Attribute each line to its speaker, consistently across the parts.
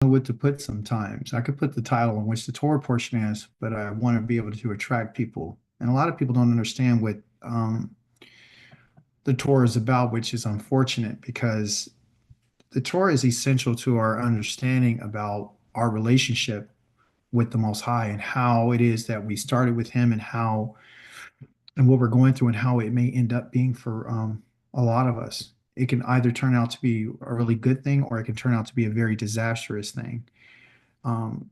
Speaker 1: know what to put sometimes. I could put the title in which the Torah portion is, but I want to be able to attract people. And a lot of people don't understand what the Torah is about, which is unfortunate because the Torah is essential to our understanding about our relationship with the Most High and how it is that we started with Him and how and what we're going through and how it may end up being for a lot of us. It can either turn out to be a really good thing or it can turn out to be a very disastrous thing. Um,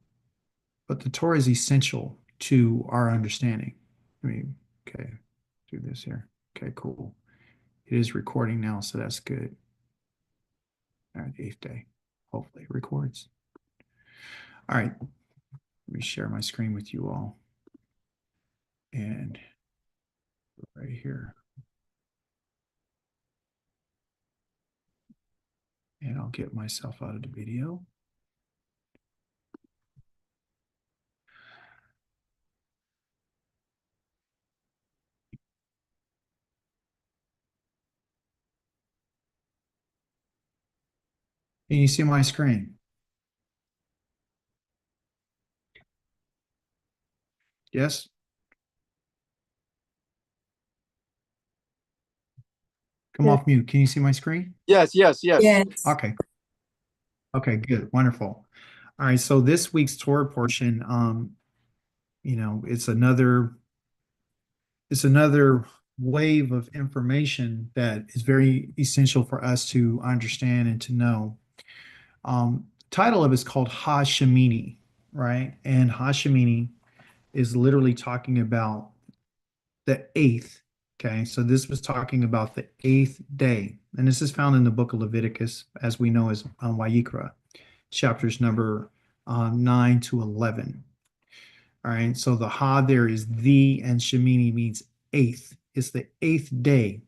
Speaker 1: but the Torah is essential to our understanding. I mean, okay, do this here. Okay, cool. It is recording now, so that's good. All right, eighth day. Hopefully it records. All right, let me share my screen with you all. And right here. And I'll get myself out of the video. Can you see my screen? Yes? Come
Speaker 2: Yes.
Speaker 1: off mute. Can you see my screen?
Speaker 3: Yes, yes, yes.
Speaker 2: Yes.
Speaker 1: Okay. Okay, good. Wonderful. All right. So this week's Torah portion, it's another wave of information that is very essential for us to understand and to know. Title of it is called Hashemini, right? And Hashemini is literally talking about the eighth. Okay, so this was talking about the eighth day, and this is found in the book of Leviticus, as we know as Wayikra, chapters number 9 to 11. All right, so the Ha there is the, and Shemini means eighth. It's the eighth day.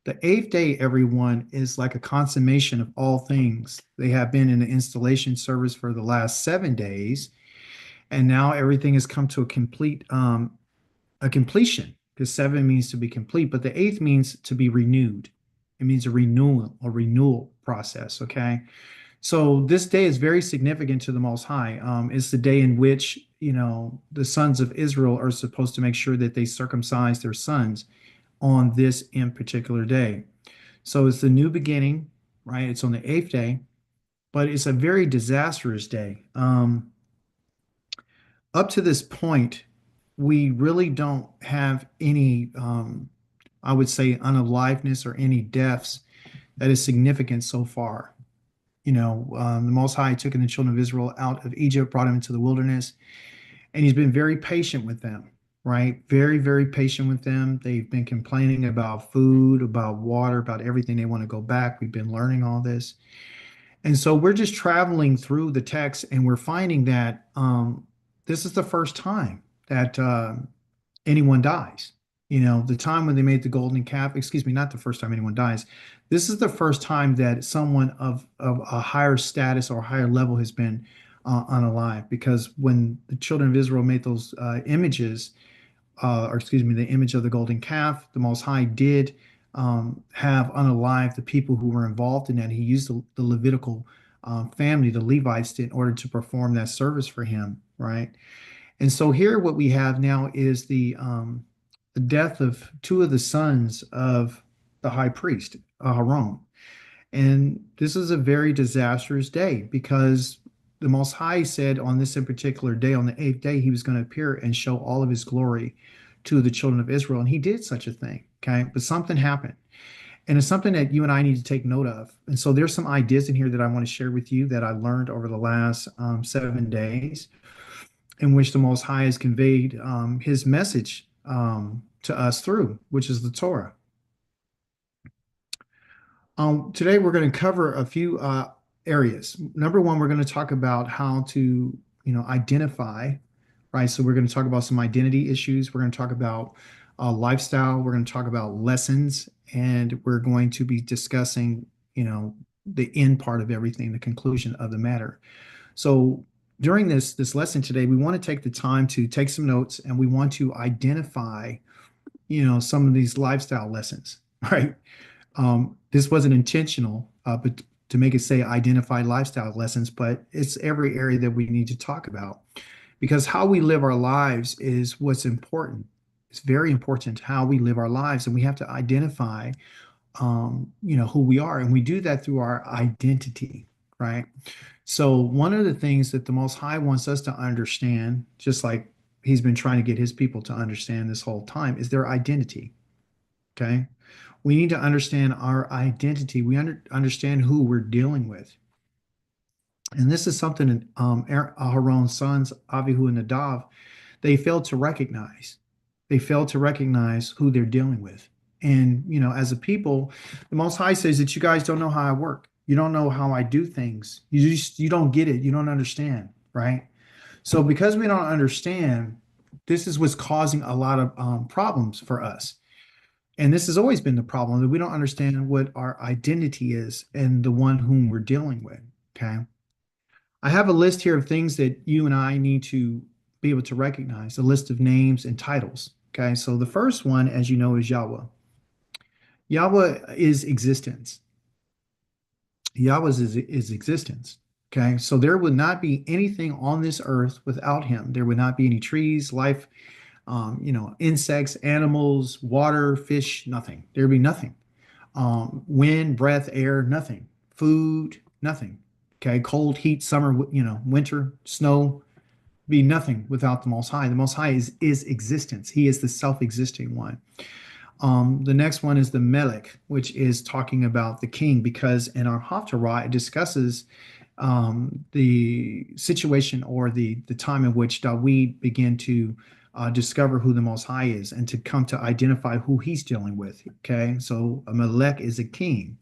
Speaker 1: The eighth day, everyone, is like a consummation of all things. They have been in the installation service for the last 7 days, and now everything has come to a completion, because seven means to be complete, but the eighth means to be renewed. It means a renewal process. Okay. So this day is very significant to the Most High. It's the day in which, the sons of Israel are supposed to make sure that they circumcise their sons on this in particular day. So it's the new beginning, right? It's on the eighth day, but it's a very disastrous day. Up to this point, we really don't have any, I would say, unaliveness or any deaths that is significant so far. The Most High took in the children of Israel out of Egypt, brought them into the wilderness, and He's been very patient with them, right? Very, very patient with them. They've been complaining about food, about water, about everything. They want to go back. We've been learning all this. And so we're just traveling through the text and we're finding that this is the first time that anyone dies. The time when they made the golden calf, excuse me, not the first time anyone dies. This is the first time that someone of a higher status or higher level has been unalive. Because when the children of Israel made those images, or excuse me, the image of the golden calf, the Most High did have unalive the people who were involved in that. He used the Levitical family, the Levites, in order to perform that service for him, right? And so here, what we have now is the death of two of the sons of the high priest, Aaron. And this is a very disastrous day because the Most High said on this in particular day, on the eighth day, He was going to appear and show all of His glory to the children of Israel. And He did such a thing. Okay. But something happened. And it's something that you and I need to take note of. And so there's some ideas in here that I want to share with you that I learned over the last 7 days, in which the Most High has conveyed His message to us through, which is the Torah. Today, we're going to cover a few areas. Number one, we're going to talk about how to, identify, right? So we're going to talk about some identity issues. We're going to talk about lifestyle. We're going to talk about lessons, and we're going to be discussing, the end part of everything, the conclusion of the matter. So during this lesson today, we want to take the time to take some notes, and we want to identify, some of these lifestyle lessons, right? This wasn't intentional, but to make it say identified lifestyle lessons, but it's every area that we need to talk about because how we live our lives is what's important. It's very important how we live our lives, and we have to identify, who we are, and we do that through our identity, right? So one of the things that the Most High wants us to understand, just like He's been trying to get His people to understand this whole time, is their identity. Okay, we need to understand our identity. We understand who we're dealing with. And this is something that Aaron's sons, Avihu and Nadav, they failed to recognize. They failed to recognize who they're dealing with. And, as a people, the Most High says that you guys don't know how I work. You don't know how I do things. You don't get it. You don't understand, right? So because we don't understand, this is what's causing a lot of problems for us. And this has always been the problem that we don't understand what our identity is and the one whom we're dealing with. Okay. I have a list here of things that you and I need to be able to recognize, a list of names and titles. Okay. So the first one, as you know, is Yahweh. Yahweh is existence. Yahweh is existence. Okay. So there would not be anything on this earth without him. There would not be any trees, life, insects, animals, water, fish, nothing. There'd be nothing. Wind, breath, air, nothing. Food, nothing. Okay, cold, heat, summer, winter, snow, be nothing without the Most High. The Most High is existence. He is the self-existing one. The next one is the Melech, which is talking about the king, because in our Haftarah, it discusses the situation or the time in which Dawid began to discover who the Most High is and to come to identify who he's dealing with. Okay, so a Melech is a king.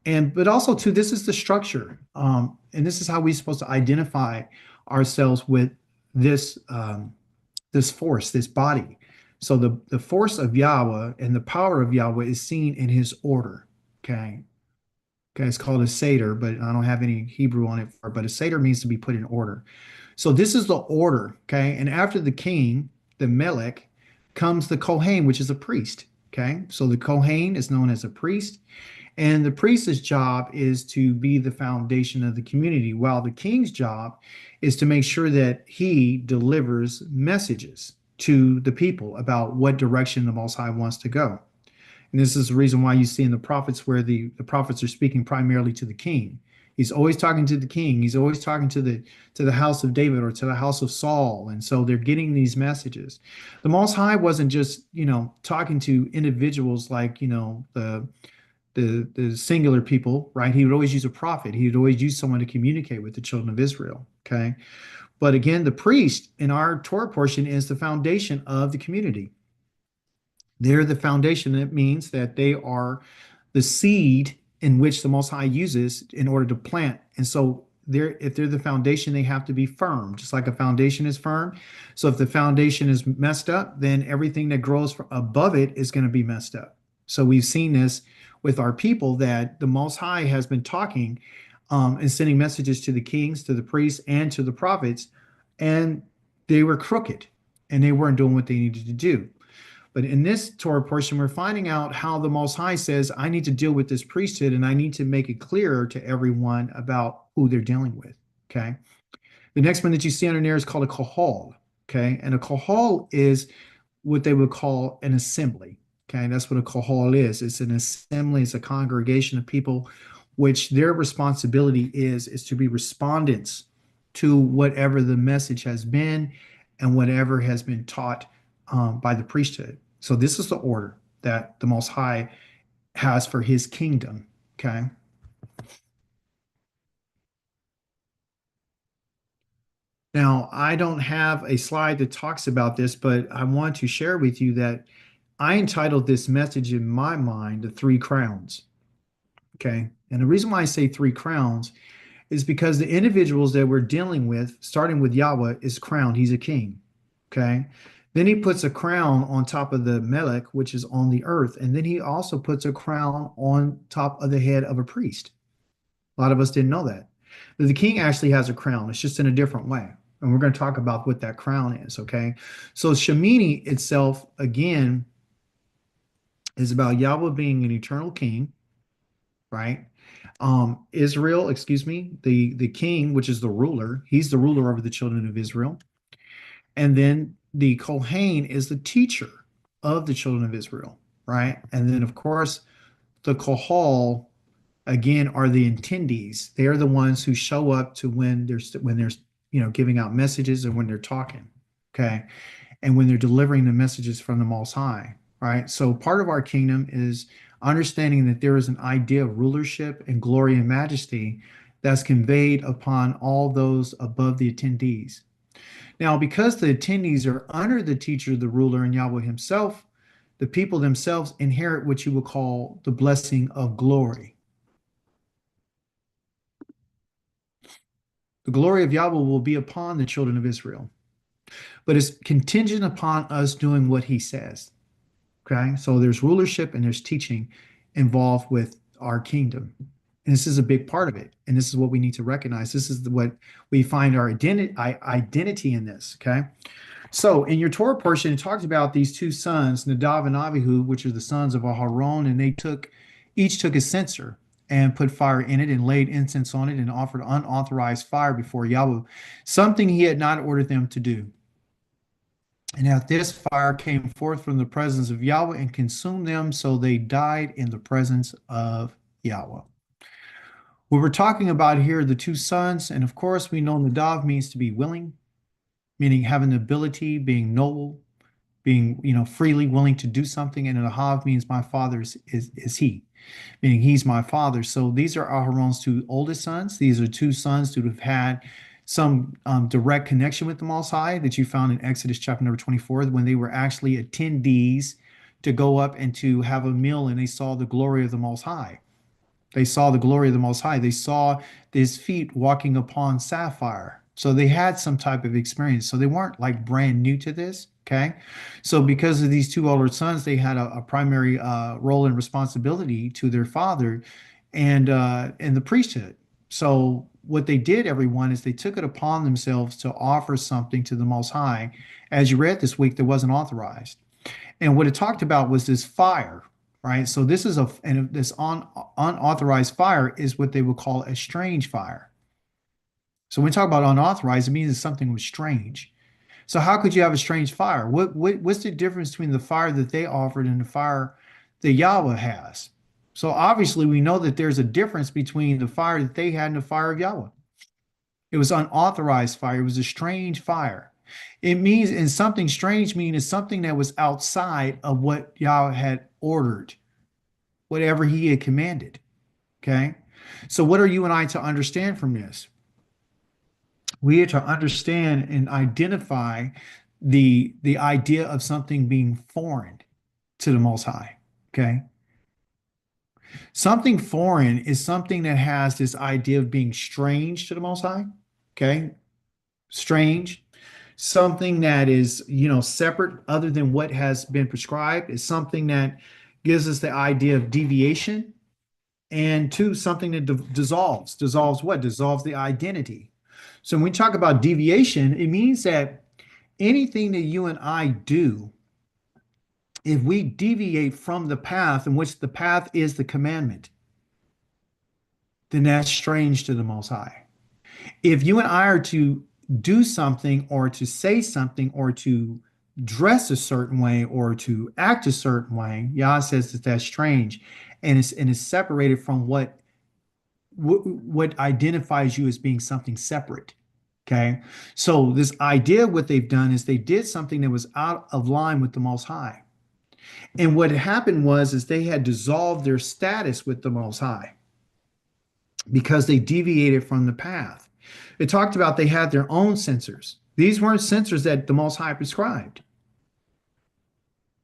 Speaker 1: But also too, this is the structure, and this is how we're supposed to identify ourselves with this force, this body. So the force of Yahweh and the power of Yahweh is seen in His order. Okay, okay, it's called a seder, but I don't have any Hebrew on it. But a seder means to be put in order. So this is the order. Okay, and after the king, the Melech, comes the Kohen, which is a priest. Okay, so the Kohen is known as a priest. And the priest's job is to be the foundation of the community, while the king's job is to make sure that he delivers messages to the people about what direction the Most High wants to go. And this is the reason why you see in the prophets where the prophets are speaking primarily to the king. He's always talking to the king. He's always talking to the house of David or to the house of Saul. And so they're getting these messages. The Most High wasn't just, talking to individuals like, the singular people, right? He would always use a prophet. He would always use someone to communicate with the children of Israel. Okay. But again, the priest in our Torah portion is the foundation of the community. They're the foundation. It means that they are the seed in which the Most High uses in order to plant. And so if they're the foundation, they have to be firm, just like a foundation is firm. So if the foundation is messed up, then everything that grows above it is going to be messed up. So we've seen this with our people, that the Most High has been talking and sending messages to the kings, to the priests, and to the prophets, and they were crooked and they weren't doing what they needed to do. But in this Torah portion, we're finding out how the Most High says, I need to deal with this priesthood and I need to make it clearer to everyone about who they're dealing with. Okay. The next one that you see under there is called a kohal. Okay. And a kohal is what they would call an assembly. Okay. That's what a kohal is. It's an assembly, it's a congregation of people, which their responsibility is to be respondents to whatever the message has been and whatever has been taught by the priesthood. So this is the order that the Most High has for His kingdom. Okay. Now, I don't have a slide that talks about this, but I want to share with you that I entitled this message in my mind, The Three Crowns. Okay. And the reason why I say three crowns is because the individuals that we're dealing with, starting with Yahweh, is crowned. He's a king. Okay. Then he puts a crown on top of the Melech, which is on the earth. And then he also puts a crown on top of the head of a priest. A lot of us didn't know that. But the king actually has a crown. It's just in a different way. And we're going to talk about what that crown is. Okay. So Shemini itself, again, is about Yahweh being an eternal king, right? Israel, excuse me, the king, which is the ruler, he's the ruler over the children of Israel. And then the Kohen is the teacher of the children of Israel, right? And then, of course, the Kohal again are the attendees. They are the ones who show up to when there's giving out messages and when they're talking, okay, and when they're delivering the messages from the Most High, right? So part of our kingdom is understanding that there is an idea of rulership and glory and majesty that's conveyed upon all those above the attendees. Now, because the attendees are under the teacher, the ruler, and Yahweh himself, the people themselves inherit what you would call the blessing of glory. The glory of Yahweh will be upon the children of Israel, but it's contingent upon us doing what he says. Okay, so there's rulership and there's teaching involved with our kingdom. And this is a big part of it. And this is what we need to recognize. This is what we find our identity in this. Okay. So in your Torah portion, it talks about these two sons, Nadav and Abihu, which are the sons of Aharon, and each took a censer and put fire in it and laid incense on it and offered unauthorized fire before Yahweh, something he had not ordered them to do. And at this fire came forth from the presence of Yahweh and consumed them, so they died in the presence of Yahweh. What we're talking about here, the two sons, and of course we know Nadav means to be willing, meaning having the ability, being noble, being freely willing to do something, and Ahav means my father is he, meaning he's my father. So these are Aharon's two oldest sons. These are two sons who have had some direct connection with the Most High that you found in Exodus chapter number 24, when they were actually attendees to go up and to have a meal, and they saw the glory of the Most High. They saw the glory of the Most High. They saw his feet walking upon sapphire. So they had some type of experience. So they weren't like brand new to this. Okay. So because of these two older sons, they had a primary role and responsibility to their father and the priesthood. So what they did, everyone, is they took it upon themselves to offer something to the Most High, as you read this week, that wasn't authorized. And what it talked about was this fire, right? So this is this unauthorized fire is what they would call a strange fire. So when we talk about unauthorized, it means that something was strange. So how could you have a strange fire? What's the difference between the fire that they offered and the fire that Yahweh has? So obviously we know that there's a difference between the fire that they had and the fire of Yahweh. It was unauthorized fire. It was a strange fire. It means, and something strange means something that was outside of what Yahweh had ordered, whatever he had commanded. Okay. So what are you and I to understand from this? We are to understand and identify the idea of something being foreign to the Most High. Okay. Something foreign is something that has this idea of being strange to the Most High. Okay. Strange. Something that is, separate other than what has been prescribed is something that gives us the idea of deviation. And two, something that dissolves. Dissolves what? Dissolves the identity. So when we talk about deviation, it means that anything that you and I do, if we deviate from the path in which the path is the commandment, then that's strange to the Most High. If you and I are to do something or to say something or to dress a certain way or to act a certain way, Yah says that that's strange, and it's separated from what identifies you as being something separate. Okay, so this idea, what they've done is they did something that was out of line with the Most High, and what happened is they had dissolved their status with the Most High because they deviated from the path. It talked about they had their own censers. These weren't censers that the Most High prescribed.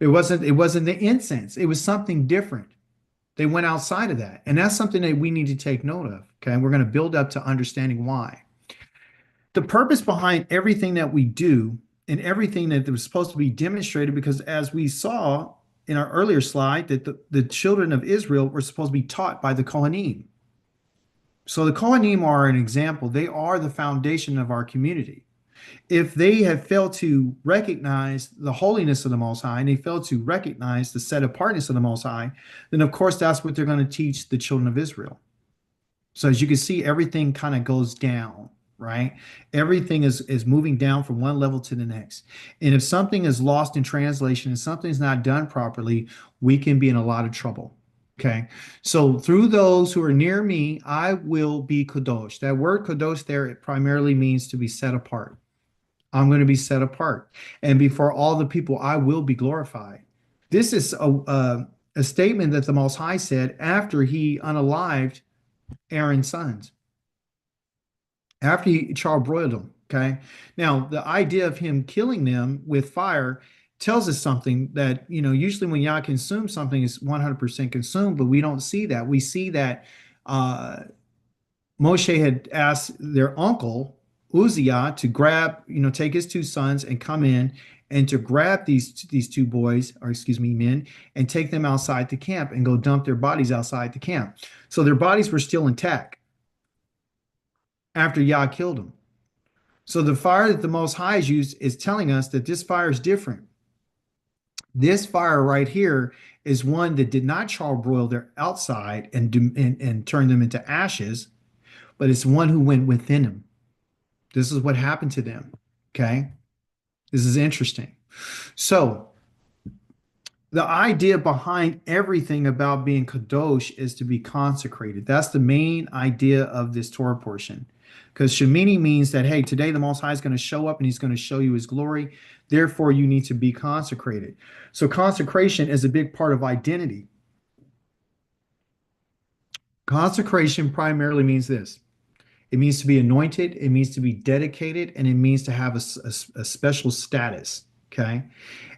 Speaker 1: It wasn't the incense. It was something different. They went outside of that. And that's something that we need to take note of. Okay. We're going to build up to understanding why. The purpose behind everything that we do and everything that was supposed to be demonstrated, because as we saw in our earlier slide, that the children of Israel were supposed to be taught by the Kohanim. So the Kohanim are an example. They are the foundation of our community. If they have failed to recognize the holiness of the Most High and they fail to recognize the set apartness of the Most High, then of course that's what they're going to teach the children of Israel. So as you can see, everything kind of goes down, right? Everything is moving down from one level to the next. And if something is lost in translation and something's not done properly, we can be in a lot of trouble. Okay. So through those who are near me, I will be kadosh. That word kadosh there, it primarily means to be set apart. I'm going to be set apart. And before all the people, I will be glorified. This is a statement that the Most High said after he unalived Aaron's sons, after he charbroiled them. Okay. Now, the idea of him killing them with fire tells us something that, usually when Yah consumes something, it's 100% consumed, but we don't see that. We see that uh, Moshe had asked their uncle Uzziah to grab, take his two sons and come in and to grab these two boys, or excuse me, men, and take them outside the camp and go dump their bodies outside the camp. So their bodies were still intact after Yah killed them. So the fire that the Most High is used is telling us that this fire is different. This fire right here is one that did not charbroil their outside and turn them into ashes, but it's one who went within them. This is what happened to them. Okay. This is interesting. So the idea behind everything about being kadosh is to be consecrated. That's the main idea of this Torah portion. Because Shemini means that, hey, today the Most High is going to show up and he's going to show you his glory. Therefore, you need to be consecrated. So consecration is a big part of identity. Consecration primarily means this. It means to be anointed, it means to be dedicated, and it means to have a special status. Okay.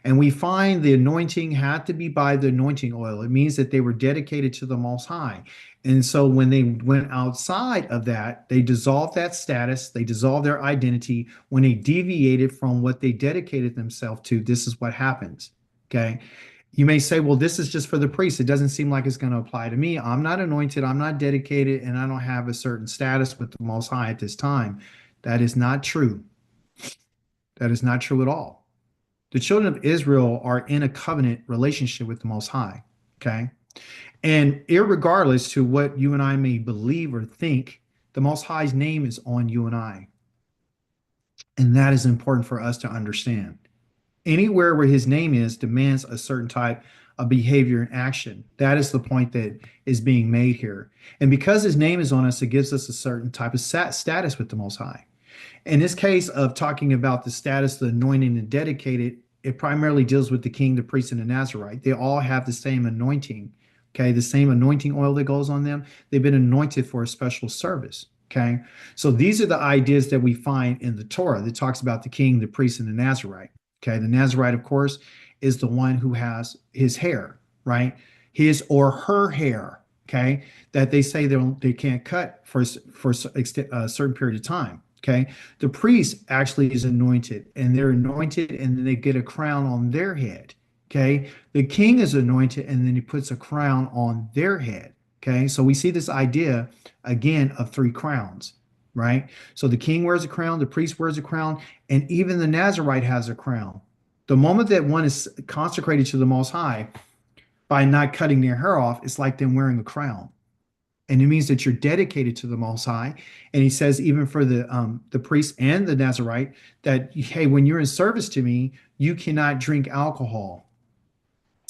Speaker 1: And we find the anointing had to be by the anointing oil. It means that they were dedicated to the Most High. And so when they went outside of that, they dissolved that status, they dissolved their identity. When they deviated from what they dedicated themselves to, this is what happens. Okay. You may say, well, this is just for the priest. It doesn't seem like it's going to apply to me. I'm not anointed, I'm not dedicated, and I don't have a certain status with the Most High at this time. That is not true. That is not true at all. The children of Israel are in a covenant relationship with the Most High. Okay. And irregardless to what you and I may believe or think, the Most High's name is on you and I. And that is important for us to understand. Anywhere where his name is demands a certain type of behavior and action. That is the point that is being made here. And because his name is on us, it gives us a certain type of status with the Most High. In this case of talking about the status, the anointing and dedicated, it primarily deals with the king, the priest, and the Nazarite. They all have the same anointing, okay? The same anointing oil that goes on them. They've been anointed for a special service, okay? So these are the ideas that we find in the Torah that talks about the king, the priest, and the Nazarite, okay? The Nazarite, of course, is the one who has his hair, right? His or her hair, okay? That they say they can't cut for a certain period of time. Okay. The priest actually is anointed and they're anointed and then they get a crown on their head. Okay. The king is anointed and then he puts a crown on their head. Okay. So we see this idea again of three crowns, right? So the king wears a crown, the priest wears a crown, and even the Nazarite has a crown. The moment that one is consecrated to the Most High by not cutting their hair off, it's like them wearing a crown. And it means that you're dedicated to the Most High. And he says, even for the priest and the Nazarite, that hey, when you're in service to me, you cannot drink alcohol,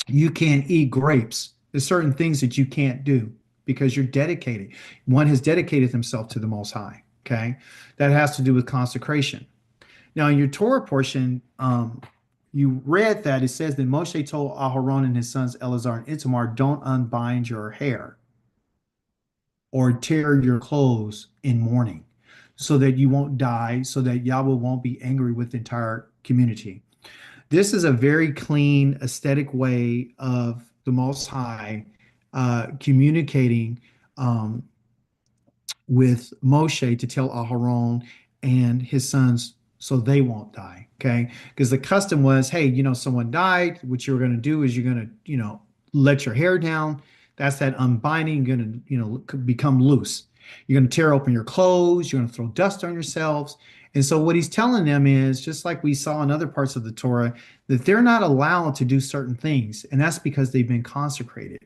Speaker 1: you can't eat grapes. There's certain things that you can't do because you're dedicated. One has dedicated himself to the Most High. Okay, that has to do with consecration. Now, in your Torah portion, you read that it says that Moshe told Aharon and his sons Eleazar and Itamar, "Don't unbind your hair or tear your clothes in mourning so that you won't die, so that Yahweh won't be angry with the entire community." This is a very clean, aesthetic way of the Most High communicating with Moshe to tell Aharon and his sons so they won't die. Okay. Because the custom was, hey, someone died. What you're going to do is you're going to, let your hair down. That's that unbinding. You're going to, become loose. You're going to tear open your clothes. You're going to throw dust on yourselves. And so what he's telling them is, just like we saw in other parts of the Torah, that they're not allowed to do certain things. And that's because they've been consecrated.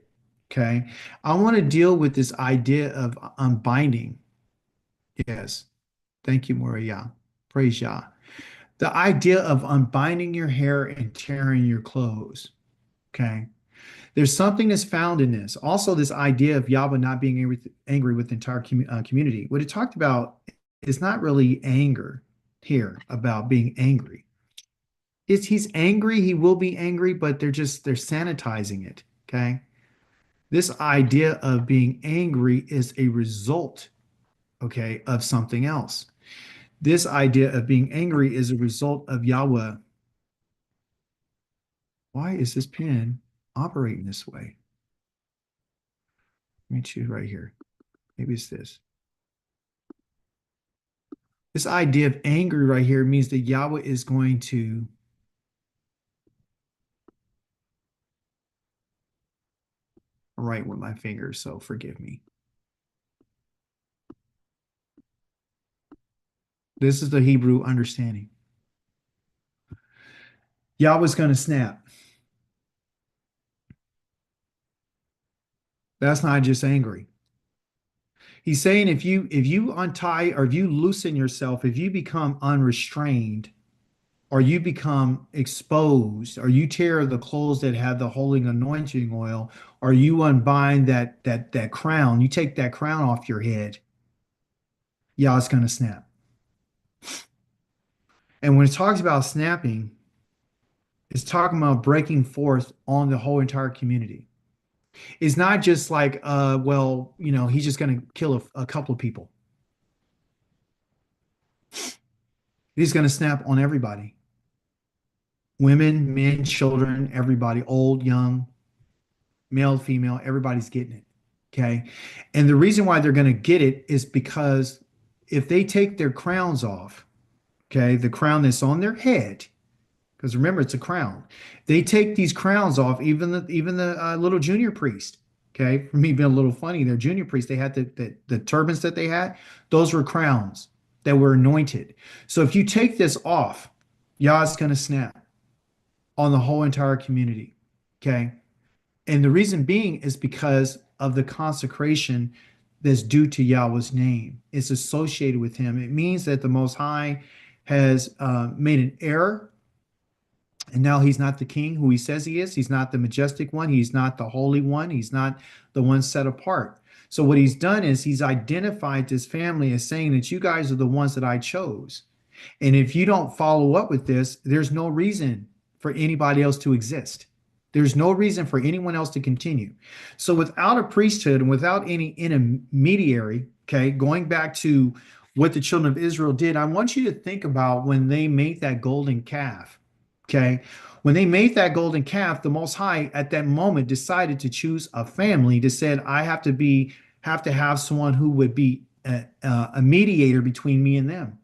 Speaker 1: Okay. I want to deal with this idea of unbinding. Yes. Thank you, Moriah. Praise Yah. The idea of unbinding your hair and tearing your clothes. Okay. There's something that's found in this. Also, this idea of Yahweh not being angry with the entire community. What it talked about is not really anger here about being angry. He's angry, he will be angry, but they're sanitizing it. Okay. This idea of being angry is a result, okay, of something else. This idea of being angry is a result of Yahweh. Why is this pen operating this way? Let me choose right here. Maybe it's this. This idea of angry right here means that Yahweh is going to write with my fingers, so forgive me. This is the Hebrew understanding. Yahweh's going to snap. That's not just angry. He's saying if you untie or if you loosen yourself, if you become unrestrained, or you become exposed, or you tear the clothes that have the holy anointing oil, or you unbind that crown, you take that crown off your head, Yah's going to snap. And when it talks about snapping, it's talking about breaking forth on the whole entire community. It's not just like, well, he's just going to kill a couple of people. He's going to snap on everybody. Women, men, children, everybody, old, young, male, female, everybody's getting it. Okay. And the reason why they're going to get it is because if they take their crowns off, okay, the crown that's on their head, because remember, it's a crown. They take these crowns off, even the little junior priest. Okay. For me being a little funny, their junior priest, they had the turbans that they had, those were crowns that were anointed. So if you take this off, Yah's going to snap on the whole entire community. Okay. And the reason being is because of the consecration that's due to Yahweh's name. It's associated with him. It means that the Most High has made an error, and now he's not the king who he says he is. He's not the majestic one. He's not the holy one. He's not the one set apart. So what he's done is he's identified this family as saying that you guys are the ones that I chose. And if you don't follow up with this, there's no reason for anybody else to exist. There's no reason for anyone else to continue. So without a priesthood and without any intermediary, okay, going back to what the children of Israel did, I want you to think about when they made that golden calf, okay? When they made that golden calf, the Most High at that moment decided to choose a family that said, I have to have someone who would be a mediator between me and them.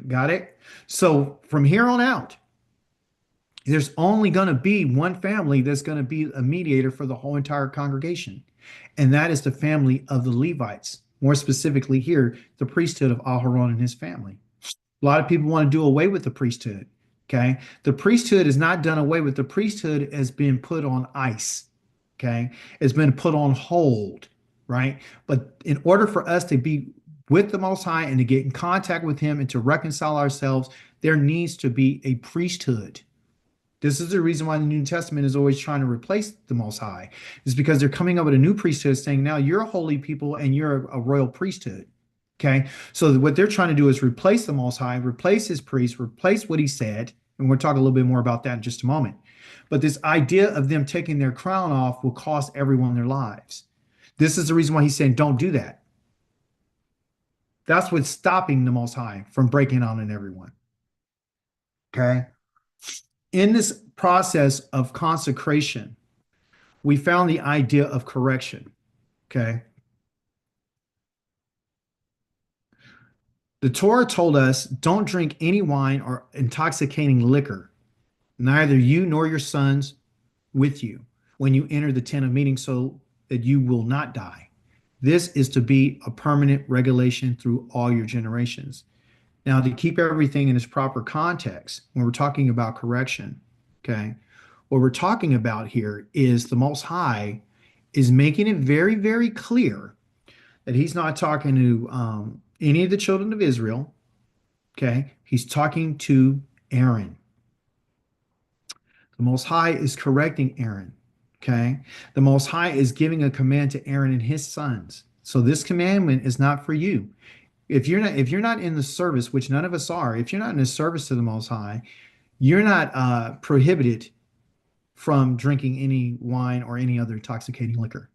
Speaker 1: Got it? So from here on out, there's only going to be one family that's going to be a mediator for the whole entire congregation. And that is the family of the Levites. More specifically here, the priesthood of Aharon and his family. A lot of people want to do away with the priesthood. Okay. The priesthood is not done away with. The priesthood has been put on ice. Okay. It's been put on hold. Right. But in order for us to be with the Most High and to get in contact with him and to reconcile ourselves, there needs to be a priesthood. This is the reason why the New Testament is always trying to replace the Most High, is because they're coming up with a new priesthood saying, now you're a holy people and you're a royal priesthood. Okay. So what they're trying to do is replace the Most High, replace his priest, replace what he said. And we'll talk a little bit more about that in just a moment. But this idea of them taking their crown off will cost everyone their lives. This is the reason why he's saying, don't do that. That's what's stopping the Most High from breaking on in everyone. Okay. In this process of consecration, we found the idea of correction. Okay. The Torah told us, don't drink any wine or intoxicating liquor, neither you nor your sons with you, when you enter the tent of meeting, so that you will not die. This is to be a permanent regulation through all your generations. Now, to keep everything in its proper context, when we're talking about correction, okay, what we're talking about here is the Most High is making it very, very clear that he's not talking to any of the children of Israel. Okay. He's talking to Aaron. The Most High is correcting Aaron. Okay. The Most High is giving a command to Aaron and his sons. So this commandment is not for you. If you're not in the service, which none of us are, if you're not in the service to the Most High, you're not prohibited from drinking any wine or any other intoxicating liquor.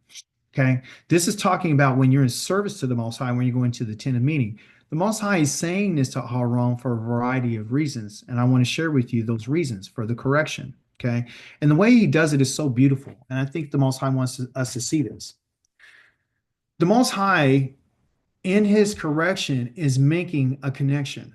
Speaker 1: Okay. This is talking about when you're in service to the Most High, when you go into the tent of meeting. The Most High is saying this to Aaron for a variety of reasons. And I want to share with you those reasons for the correction. Okay. And the way he does it is so beautiful. And I think the Most High wants us to see this. The Most High, in his correction, is making a connection.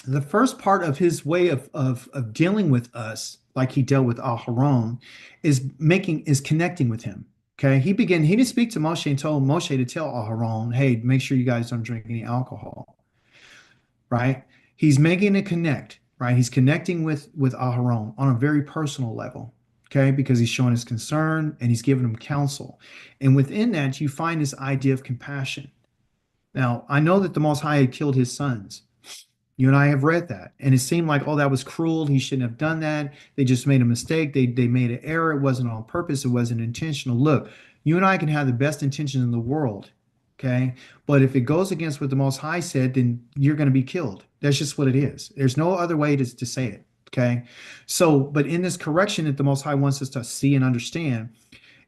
Speaker 1: The first part of his way of dealing with us, like he dealt with Aharon, is connecting with him. Okay. He didn't speak to Moshe and told Moshe to tell Aharon, hey, make sure you guys don't drink any alcohol. Right? He's making a connect, right? He's connecting with Aharon on a very personal level. Okay, because he's showing his concern and he's giving him counsel. And within that, you find this idea of compassion. Now, I know that the Most High had killed his sons. You and I have read that. And it seemed like, oh, that was cruel. He shouldn't have done that. They just made a mistake. They made an error. It wasn't on purpose. It wasn't intentional. Look, you and I can have the best intentions in the world. Okay. But if it goes against what the Most High said, then you're going to be killed. That's just what it is. There's no other way to say it. Okay. So, but in this correction that the Most High wants us to see and understand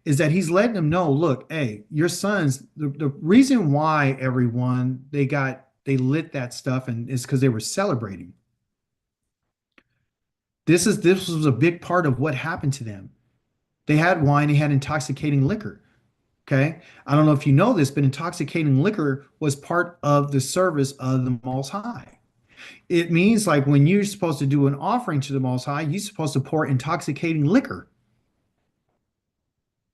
Speaker 1: is that he's letting them know, look, hey, your sons, the reason why everyone, they lit that stuff and is because they were celebrating. This was a big part of what happened to them. They had wine, they had intoxicating liquor. Okay. I don't know if you know this, but intoxicating liquor was part of the service of the Most High. It means like when you're supposed to do an offering to the Most High, you're supposed to pour intoxicating liquor.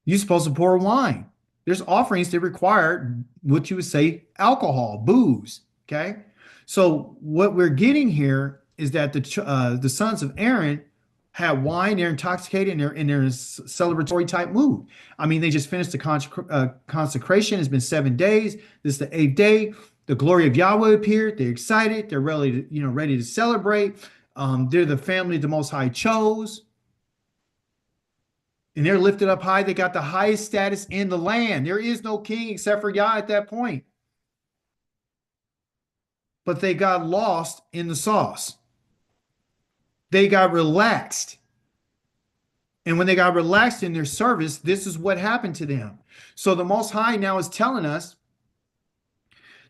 Speaker 1: You're supposed to pour wine. There's offerings that require what you would say alcohol, booze. Okay. So what we're getting here is that the sons of Aaron had wine, they're intoxicated, and they're in their celebratory type mood. I mean, they just finished the consecration. It's been 7 days. This is the 8th day. The glory of Yahweh appeared. They're excited. They're ready to celebrate. They're the family the Most High chose. And they're lifted up high. They got the highest status in the land. There is no king except for Yah at that point. But they got lost in the sauce. They got relaxed. And when they got relaxed in their service, this is what happened to them. So the Most High now is telling us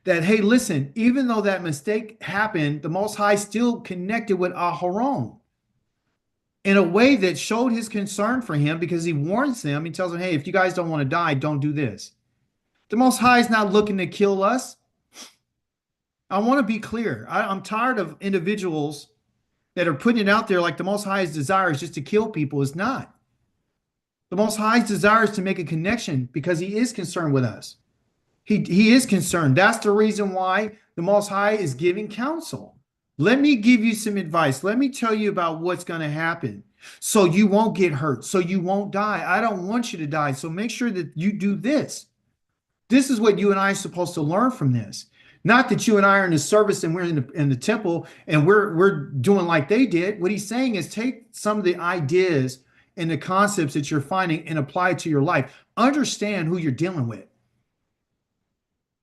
Speaker 1: that, hey, listen, even though that mistake happened, the Most High still connected with Aharon in a way that showed his concern for him, because he warns them. He tells them, hey, if you guys don't want to die, don't do this. The Most High is not looking to kill us. I want to be clear. I'm tired of individuals that are putting it out there like the Most High's desire is just to kill people. It's not. The Most High's desire is to make a connection because he is concerned with us. He is concerned. That's the reason why the Most High is giving counsel. Let me give you some advice. Let me tell you about what's going to happen so you won't get hurt, so you won't die. I don't want you to die. So make sure that you do this. This is what you and I are supposed to learn from this. Not that you and I are in the service and we're in the temple and we're doing like they did. What he's saying is take some of the ideas and the concepts that you're finding and apply it to your life. Understand who you're dealing with.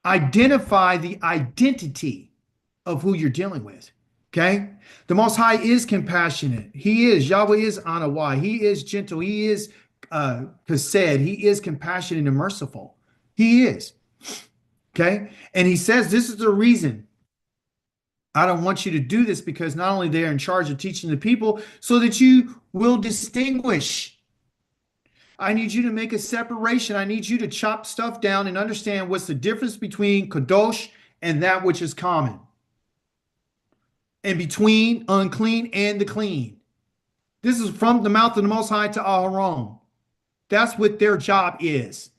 Speaker 1: Identify the identity of who you're dealing with. Okay? The Most High is compassionate. He is. Yahweh is Anawai. He is gentle. He is Chesed. He is compassionate and merciful. He is. Okay? And he says this is the reason I don't want you to do this, because not only they're in charge of teaching the people, so that you will distinguish. I need you to make a separation. I need you to chop stuff down and understand what's the difference between kadosh and that which is common, and between unclean and the clean. This is from the mouth of the Most High to Aharon. That's what their job is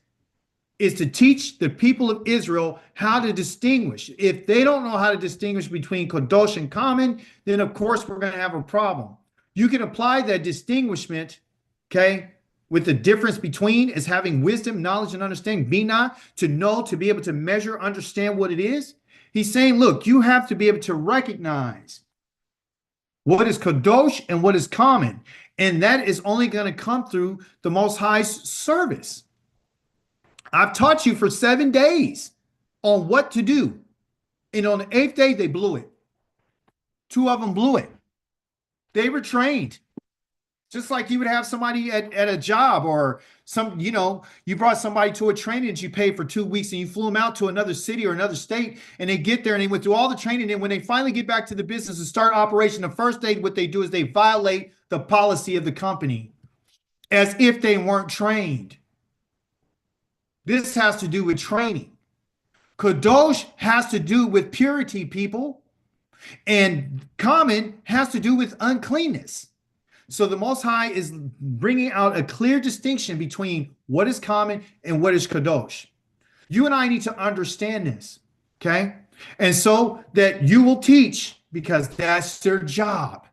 Speaker 1: to teach the people of Israel how to distinguish. If they don't know how to distinguish between kadosh and common, then of course we're going to have a problem. You can apply that distinguishment, okay, with the difference between is having wisdom, knowledge, and understanding, Binah, to know, to be able to measure, understand what it is. He's saying, look, you have to be able to recognize what is kadosh and what is common. And that is only going to come through the Most High's service. I've taught you for 7 days on what to do. And on the 8th day, they blew it. 2 of them blew it. They were trained. Just like you would have somebody at a job, or you brought somebody to a training that you paid for 2 weeks and you flew them out to another city or another state, and they get there and they went through all the training. And when they finally get back to the business and start operation, the first day, what they do is they violate the policy of the company as if they weren't trained. This has to do with training. Kadosh has to do with purity, people. And common has to do with uncleanness. So the Most High is bringing out a clear distinction between what is common and what is kadosh. You and I need to understand this, okay? And so that you will teach, because that's their job.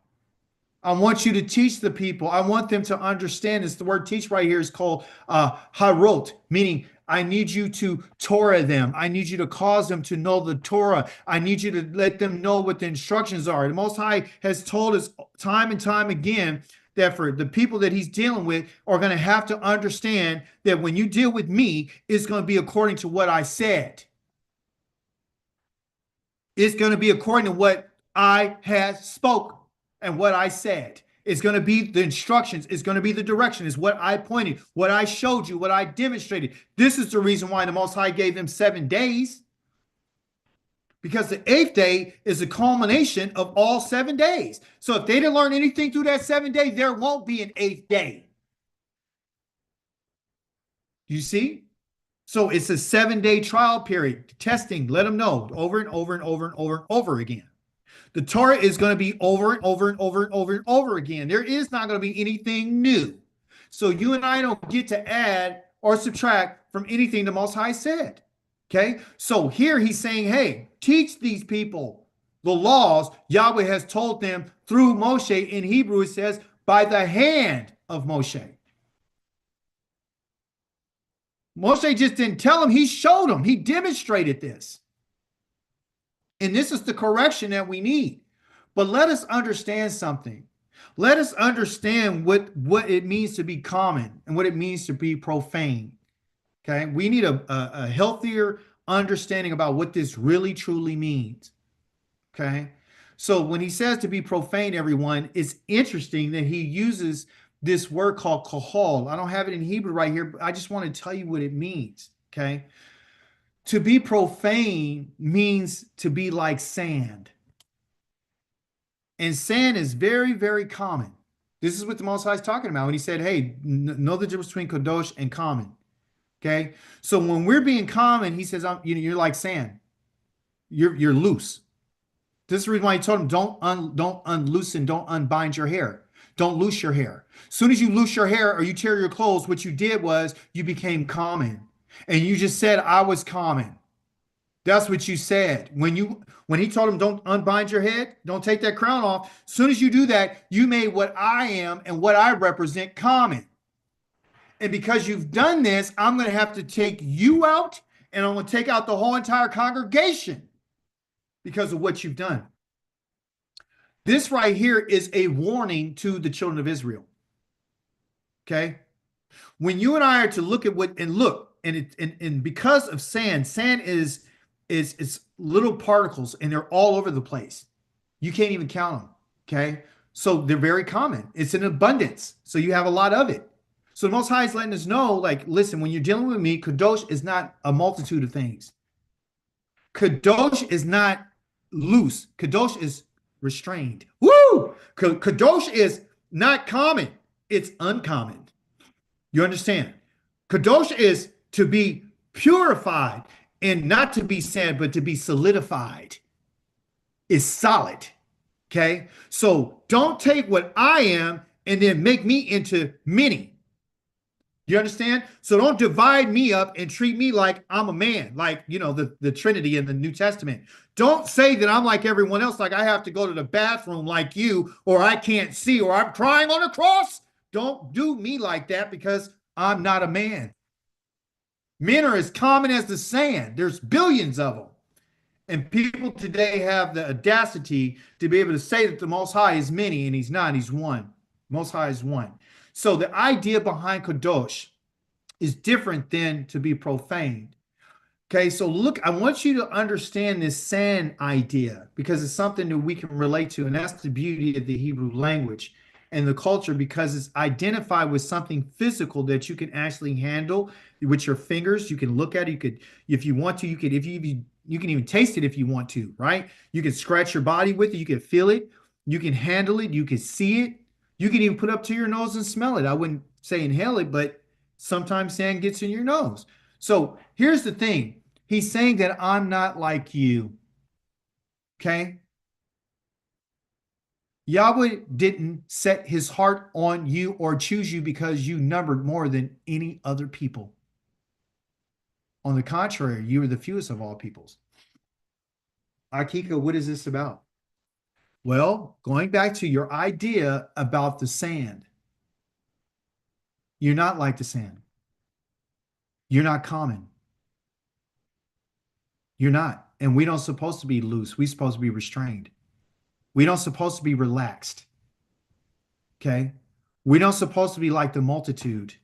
Speaker 1: I want you to teach the people. I want them to understand this. The word teach right here is called harot, meaning I need you to Torah them. I need you to cause them to know the Torah. I need you to let them know what the instructions are. The Most High has told us time and time again that for the people that he's dealing with are going to have to understand that when you deal with me, it's going to be according to what I said. It's going to be according to what I had spoke and what I said. It's going to be the instructions. It's going to be the direction. It's what I pointed, what I showed you, what I demonstrated. This is the reason why the Most High gave them 7 days. Because the 8th day is the culmination of all 7 days. So if they didn't learn anything through that 7 days, there won't be an 8th day. You see? So it's a 7-day trial period, testing, let them know over and over and over and over and over again. The Torah is going to be over and over and over and over and over again. There is not going to be anything new. So you and I don't get to add or subtract from anything the Most High said. Okay? So here he's saying, hey, teach these people the laws Yahweh has told them through Moshe. In Hebrew, it says, by the hand of Moshe. Moshe just didn't tell him, he showed him. He demonstrated this. And this is the correction that we need. But let us understand something. Let us understand what it means to be common and what it means to be profane. Okay, we need a healthier understanding about what this really truly means. Okay, so when he says to be profane, everyone, it's interesting that he uses this word called kahal. I don't have it in Hebrew right here, but I just want to tell you what it means. Okay. To be profane means to be like sand. And sand is very, very common. This is what the Most High is talking about when he said, hey, know the difference between kadosh and common. Okay? So when we're being common, he says, you're like sand. You're loose. This is the reason why he told him, don't unloosen, don't unbind your hair. Don't loose your hair. As soon as you loose your hair or you tear your clothes, what you did was you became common. And you just said, I was common. That's what you said. When he told him, don't unbind your head, don't take that crown off. As soon as you do that, you made what I am and what I represent common. And because you've done this, I'm going to have to take you out, and I'm going to take out the whole entire congregation because of what you've done. This right here is a warning to the children of Israel. Okay? When you and I are to look at and because of sand is little particles, and they're all over the place. You can't even count them. Okay. So they're very common. It's in abundance. So you have a lot of it. So the Most High is letting us know, like, listen, when you're dealing with me, kadosh is not a multitude of things. Kadosh is not loose. Kadosh is restrained. Woo! Kadosh is not common. It's uncommon. You understand? Kadosh is to be purified, and not to be sand, but to be solidified. Is solid. Okay? So don't take what I am and then make me into many. You understand? So don't divide me up and treat me like I'm a man, like, the Trinity in the New Testament. Don't say that I'm like everyone else, like I have to go to the bathroom like you, or I can't see, or I'm crying on a cross. Don't do me like that because I'm not a man. Men are as common as the sand. There's billions of them. And people today have the audacity to be able to say that the Most High is many, and he's not. He's one. Most High is one. So the idea behind Kadosh is different than to be profaned. Okay, so look, I want you to understand this sand idea because it's something that we can relate to, and that's the beauty of the Hebrew language and the culture because it's identified with something physical that you can actually handle with your fingers. You can look at it. You could, if you want to, you could, if you can even taste it if you want to, right? You can scratch your body with it. You can feel it. You can handle it. You can see it. You can even put up to your nose and smell it. I wouldn't say inhale it, but sometimes sand gets in your nose. So here's the thing. He's saying that I'm not like you. Okay? Yahweh didn't set his heart on you or choose you because you numbered more than any other people. On the contrary, you are the fewest of all peoples. Akika, what is this about? Well, going back to your idea about the sand, you're not like the sand. You're not common. You're not. And we don't supposed to be loose. We're supposed to be restrained. We don't supposed to be relaxed. Okay? We don't supposed to be like the multitude.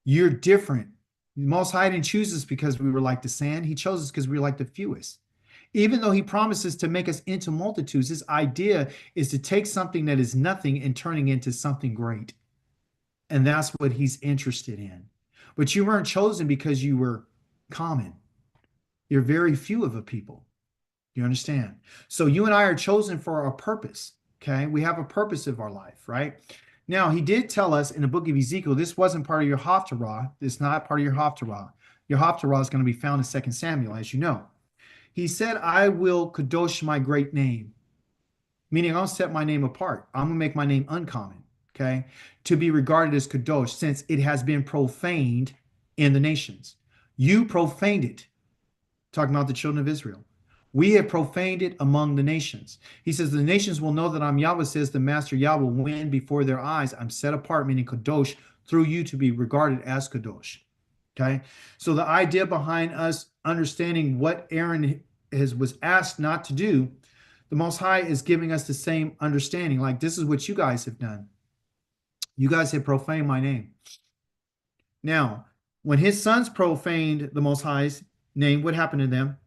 Speaker 1: You're different. The Most High didn't choose us because we were like the sand. He chose us because we were like the fewest. Even though he promises to make us into multitudes, his idea is to take something that is nothing and turning into something great. And that's what he's interested in. But you weren't chosen because you were common. You're very few of a people. You understand? So you and I are chosen for a purpose. Okay. We have a purpose of our life, right? Now, he did tell us in the book of Ezekiel, this wasn't part of your Haftarah. It's not part of your Haftarah. Your Haftarah is going to be found in 2 Samuel, as you know. He said, I will kadosh my great name, meaning I'll set my name apart. I'm going to make my name uncommon, okay, to be regarded as kadosh since it has been profaned in the nations. You profaned it, talking about the children of Israel. We have profaned it among the nations. He says, the nations will know that I'm Yahweh, says the Master Yahweh, when before their eyes I'm set apart, meaning kadosh, through you to be regarded as kadosh. Okay. So the idea behind us understanding what Aaron was asked not to do, the Most High is giving us the same understanding. Like, this is what you guys have done. You guys have profaned my name. Now, when his sons profaned the Most High's name, what happened to them?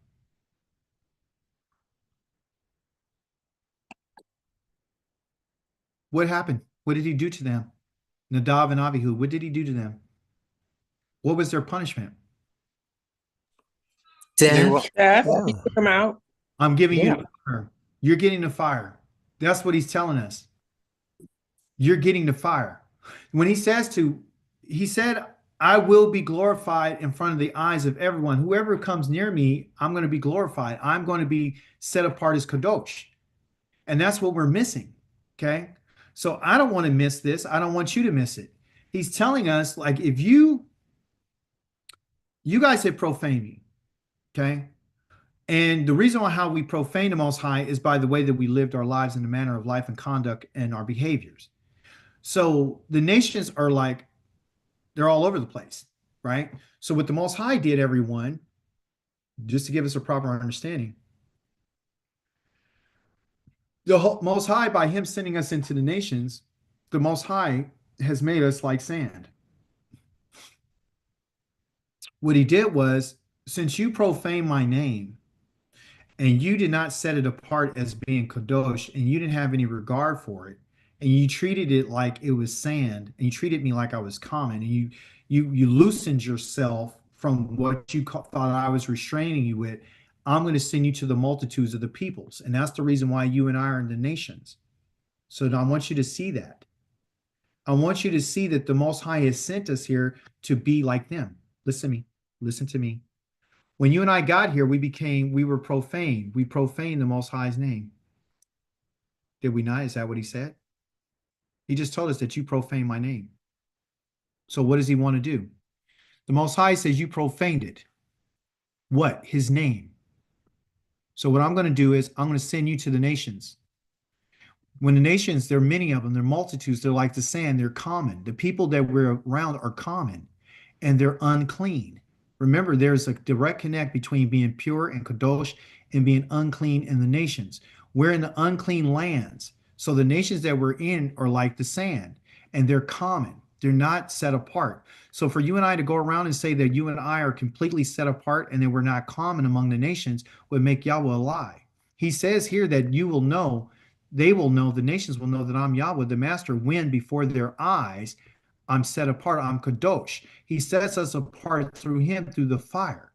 Speaker 1: What happened? What did he do to them? Nadav and Abihu, what did he do to them? What was their punishment?
Speaker 2: Death.
Speaker 3: Death.
Speaker 2: Yeah.
Speaker 3: He took him out.
Speaker 1: I'm giving you
Speaker 3: Yeah.
Speaker 1: the fire. You're getting the fire. That's what he's telling us. You're getting the fire. When he said, I will be glorified in front of the eyes of everyone. Whoever comes near me, I'm going to be glorified. I'm going to be set apart as Kadosh. And that's what we're missing. Okay. So I don't want to miss this. I don't want you to miss it. He's telling us, like, if you guys have profaned me. Okay. And the reason why how we profane the Most High is by the way that we lived our lives in the manner of life and conduct and our behaviors. So the nations are like, they're all over the place, right? So what the Most High did, everyone, just to give us a proper understanding, the Most High, by him sending us into the nations, the Most High has made us like sand. What he did was, since you profane my name, and you did not set it apart as being kadosh, and you didn't have any regard for it, and you treated it like it was sand, and you treated me like I was common, and you loosened yourself from what you thought I was restraining you with. I'm going to send you to the multitudes of the peoples, and that's the reason why you and I are in the nations. So I want you to see that. I want you to see that the Most High has sent us here to be like them. Listen to me. Listen to me. When you and I got here, we were profane. We profaned the Most High's name. Did we not? Is that what he said? He just told us that you profane my name. So what does he want to do? The Most High says you profaned it. What? His name. So what I'm going to do is I'm going to send you to the nations. When the nations, there are many of them, there are multitudes, they're like the sand, they're common. The people that we're around are common and they're unclean. Remember, there's a direct connect between being pure and kadosh and being unclean in the nations. We're in the unclean lands. So the nations that we're in are like the sand and they're common. They're not set apart. So for you and I to go around and say that you and I are completely set apart and that we're not common among the nations would make Yahweh a lie. He says here that you will know, they will know, the nations will know that I'm Yahweh, the master, when before their eyes I'm set apart, I'm kadosh. He sets us apart through him, through the fire.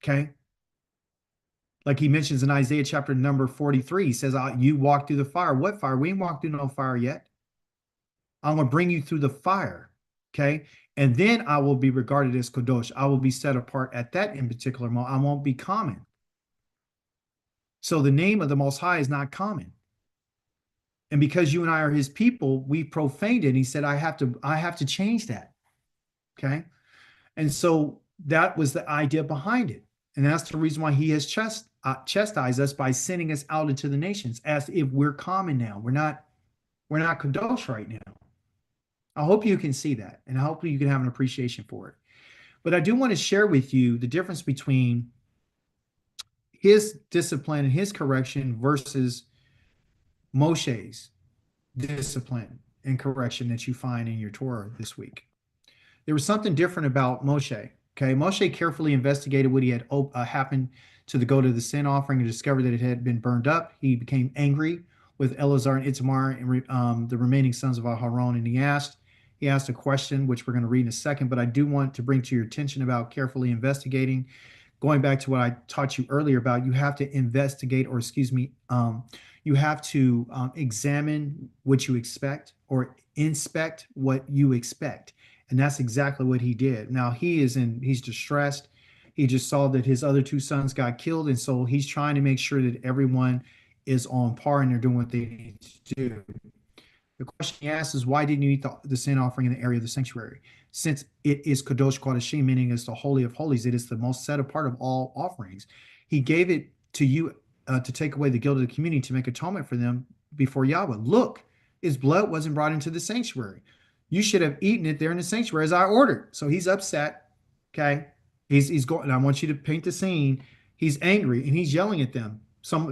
Speaker 1: Okay. Like he mentions in Isaiah chapter number 43, he says, you walk through the fire. What fire? We ain't walked through no fire yet. I'm going to bring you through the fire. Okay. And then I will be regarded as kadosh. I will be set apart at that in particular moment. I won't be common. So the name of the Most High is not common. And because you and I are his people, we profaned it. He said, I have to change that. Okay. And so that was the idea behind it. And that's the reason why he has chastised us by sending us out into the nations as if we're common now. We're not kadosh right now. I hope you can see that. And I hope you can have an appreciation for it. But I do want to share with you the difference between his discipline and his correction versus Moshe's discipline and correction that you find in your Torah this week. There was something different about Moshe. Okay, Moshe carefully investigated what he had happened to the goat of the sin offering and discovered that it had been burned up. He became angry with Eleazar and Itamar and the remaining sons of Aharon, and he asked a question, which we're going to read in a second, but I do want to bring to your attention about carefully investigating. Going back to what I taught you earlier about, you have to investigate, or excuse me, you have to examine what you expect or inspect what you expect. And that's exactly what he did. Now he's distressed. He just saw that his other two sons got killed. And so he's trying to make sure that everyone is on par and they're doing what they need to do. The question he asks is, why didn't you eat the sin offering in the area of the sanctuary? Since it is Kadosh Kodashim, meaning it's the Holy of Holies, it is the most set apart of all offerings. He gave it to you to take away the guilt of the community, to make atonement for them before Yahweh. Look, his blood wasn't brought into the sanctuary. You should have eaten it there in the sanctuary as I ordered. So he's upset. Okay. He's going, and I want you to paint the scene. He's angry and he's yelling at them.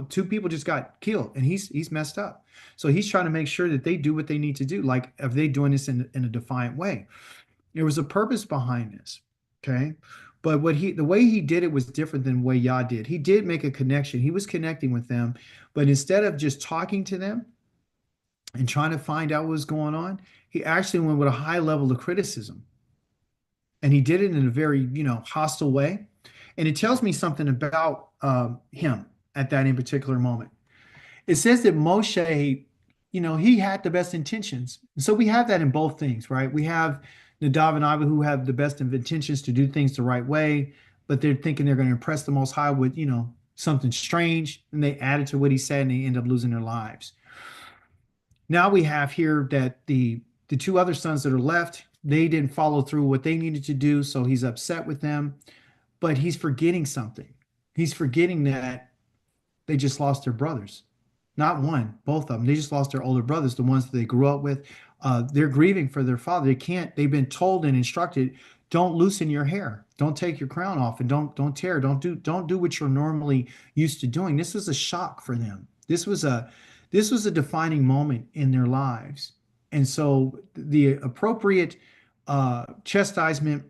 Speaker 1: Two people just got killed and he's messed up. So he's trying to make sure that they do what they need to do. Like, if they doing this in a defiant way, there was a purpose behind this. Okay. But the way he did it was different than the way Yah did. He did make a connection. He was connecting with them, but instead of just talking to them and trying to find out what was going on, he actually went with a high level of criticism. And he did it in a very, hostile way. And it tells me something about him at that in particular moment. It says that Moshe, he had the best intentions. And so we have that in both things, right? We have Nadav and Abihu who have the best of intentions to do things the right way, but they're thinking they're going to impress the Most High with, something strange, and they added to what he said and they end up losing their lives. Now we have here that the two other sons that are left, they didn't follow through what they needed to do, so he's upset with them, but he's forgetting something. He's forgetting that they just lost their brothers. Not one, both of them. They just lost their older brothers, the ones that they grew up with. They're grieving for their father. They've been told and instructed, don't loosen your hair. Don't take your crown off, and don't tear. Don't do what you're normally used to doing. This was a shock for them. This was a defining moment in their lives. And so the appropriate chastisement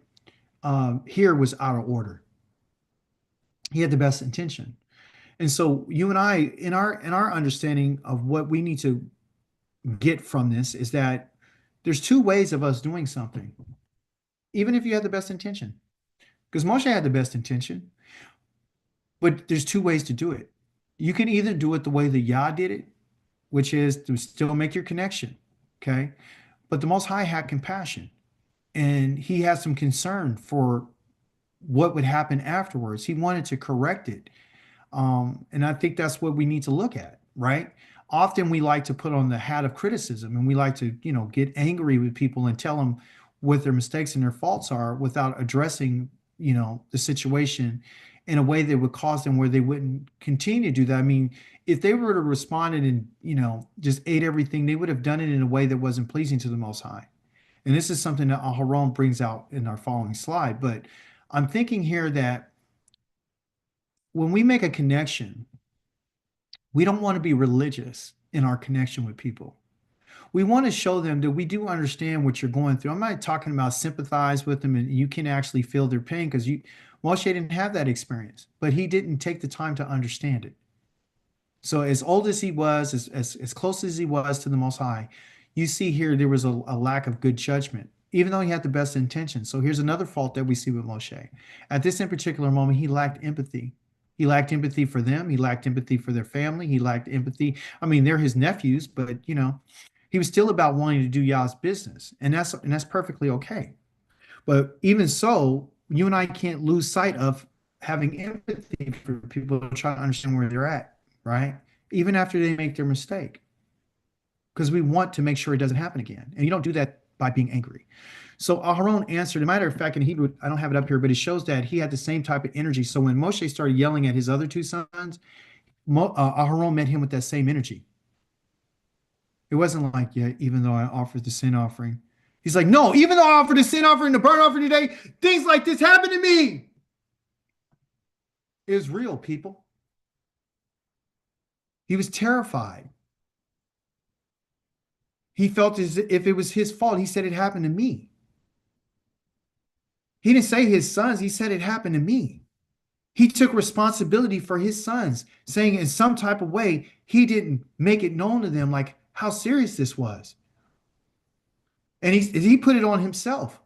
Speaker 1: here was out of order. He had the best intention. And so you and I, in our understanding of what we need to get from this, is that there's two ways of us doing something, even if you had the best intention. Because Moshe had the best intention, but there's two ways to do it. You can either do it the way that Yah did it, which is to still make your connection, okay? But the Most High had compassion, and he had some concern for what would happen afterwards. He wanted to correct it. And I think that's what we need to look at, right? Often we like to put on the hat of criticism, and we like to, get angry with people and tell them what their mistakes and their faults are without addressing, the situation in a way that would cause them where they wouldn't continue to do that. I mean, if they were to respond and, just ate everything, they would have done it in a way that wasn't pleasing to the Most High. And this is something that Aharon brings out in our following slide. But I'm thinking here that when we make a connection, we don't want to be religious in our connection with people. We want to show them that we do understand what you're going through. I'm not talking about sympathize with them and you can actually feel their pain because Moshe didn't have that experience, but he didn't take the time to understand it. So as old as he was, as close as he was to the Most High, you see here there was a lack of good judgment, even though he had the best intentions. So here's another fault that we see with Moshe. At this in particular moment, he lacked empathy. He lacked empathy for them. He lacked empathy for their family. He lacked empathy. I mean, they're his nephews, but he was still about wanting to do Yah's business, and that's perfectly okay. But even so, you and I can't lose sight of having empathy for people to try to understand where they're at, right? Even after they make their mistake, because we want to make sure it doesn't happen again. And you don't do that by being angry. So Aharon answered, a matter of fact, and I don't have it up here, but it shows that he had the same type of energy. So when Moshe started yelling at his other two sons, Aharon met him with that same energy. It wasn't like, yeah, even though I offered the sin offering. He's like, no, even though I offered the sin offering, the burnt offering today, things like this happened to me. It was real, people. He was terrified. He felt as if it was his fault. He said it happened to me. He didn't say his sons. He said it happened to me. He took responsibility for his sons, saying in some type of way, he didn't make it known to them like how serious this was. And he put it on himself.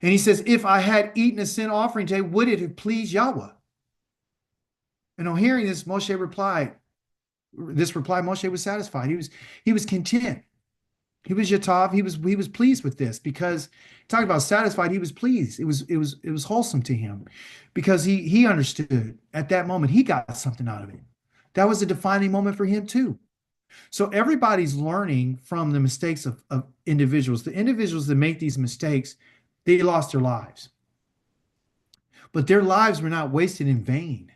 Speaker 1: And he says, if I had eaten a sin offering today, would it have pleased Yahweh? And on hearing this, Moshe replied, Moshe was satisfied. He was content. He was Yatav. He was pleased with this because talking about satisfied, he was pleased. It was wholesome to him because he understood at that moment he got something out of it. That was a defining moment for him too. So everybody's learning from the mistakes of individuals. The individuals that make these mistakes, they lost their lives. But their lives were not wasted in vain.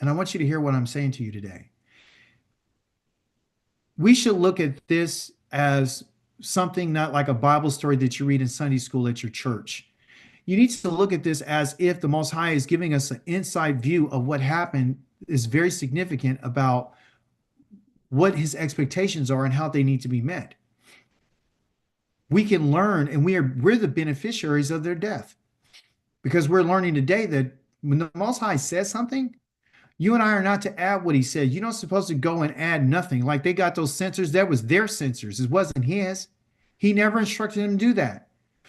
Speaker 1: And I want you to hear what I'm saying to you today. We should look at this as something not like a Bible story that you read in Sunday school at your church. You need to look at this as if the Most High is giving us an inside view of what happened is very significant about what his expectations are and how they need to be met. We can learn, and we're the beneficiaries of their death because we're learning today that when the Most High says something, you and I are not to add what he said. You're not supposed to go and add nothing. Like they got those censors, that was their censors. It wasn't his. He never instructed them to do that.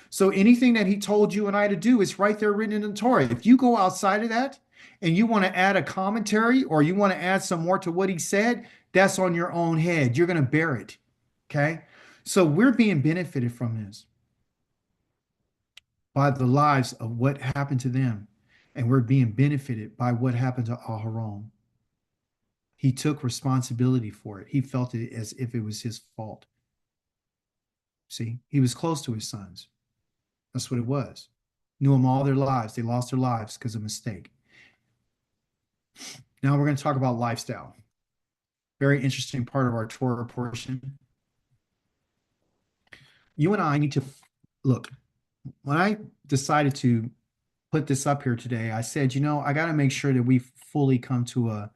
Speaker 1: So anything that he told you and I to do is right there written in the Torah. If you go outside of that and you want to add a commentary or you want to add some more to what he said, that's on your own head. You're going to bear it. Okay. So we're being benefited from this by the lives of what happened to them. And we're being benefited by what happened to Aharon. He took responsibility for it. He felt it as if it was his fault. See, he was close to his sons. That's what it was. Knew them all their lives. They lost their lives because of mistake. Now we're going to talk about lifestyle. Very interesting part of our Torah portion. You and I need to look. When I decided to put this up here today, I said, I got to make sure that we fully come to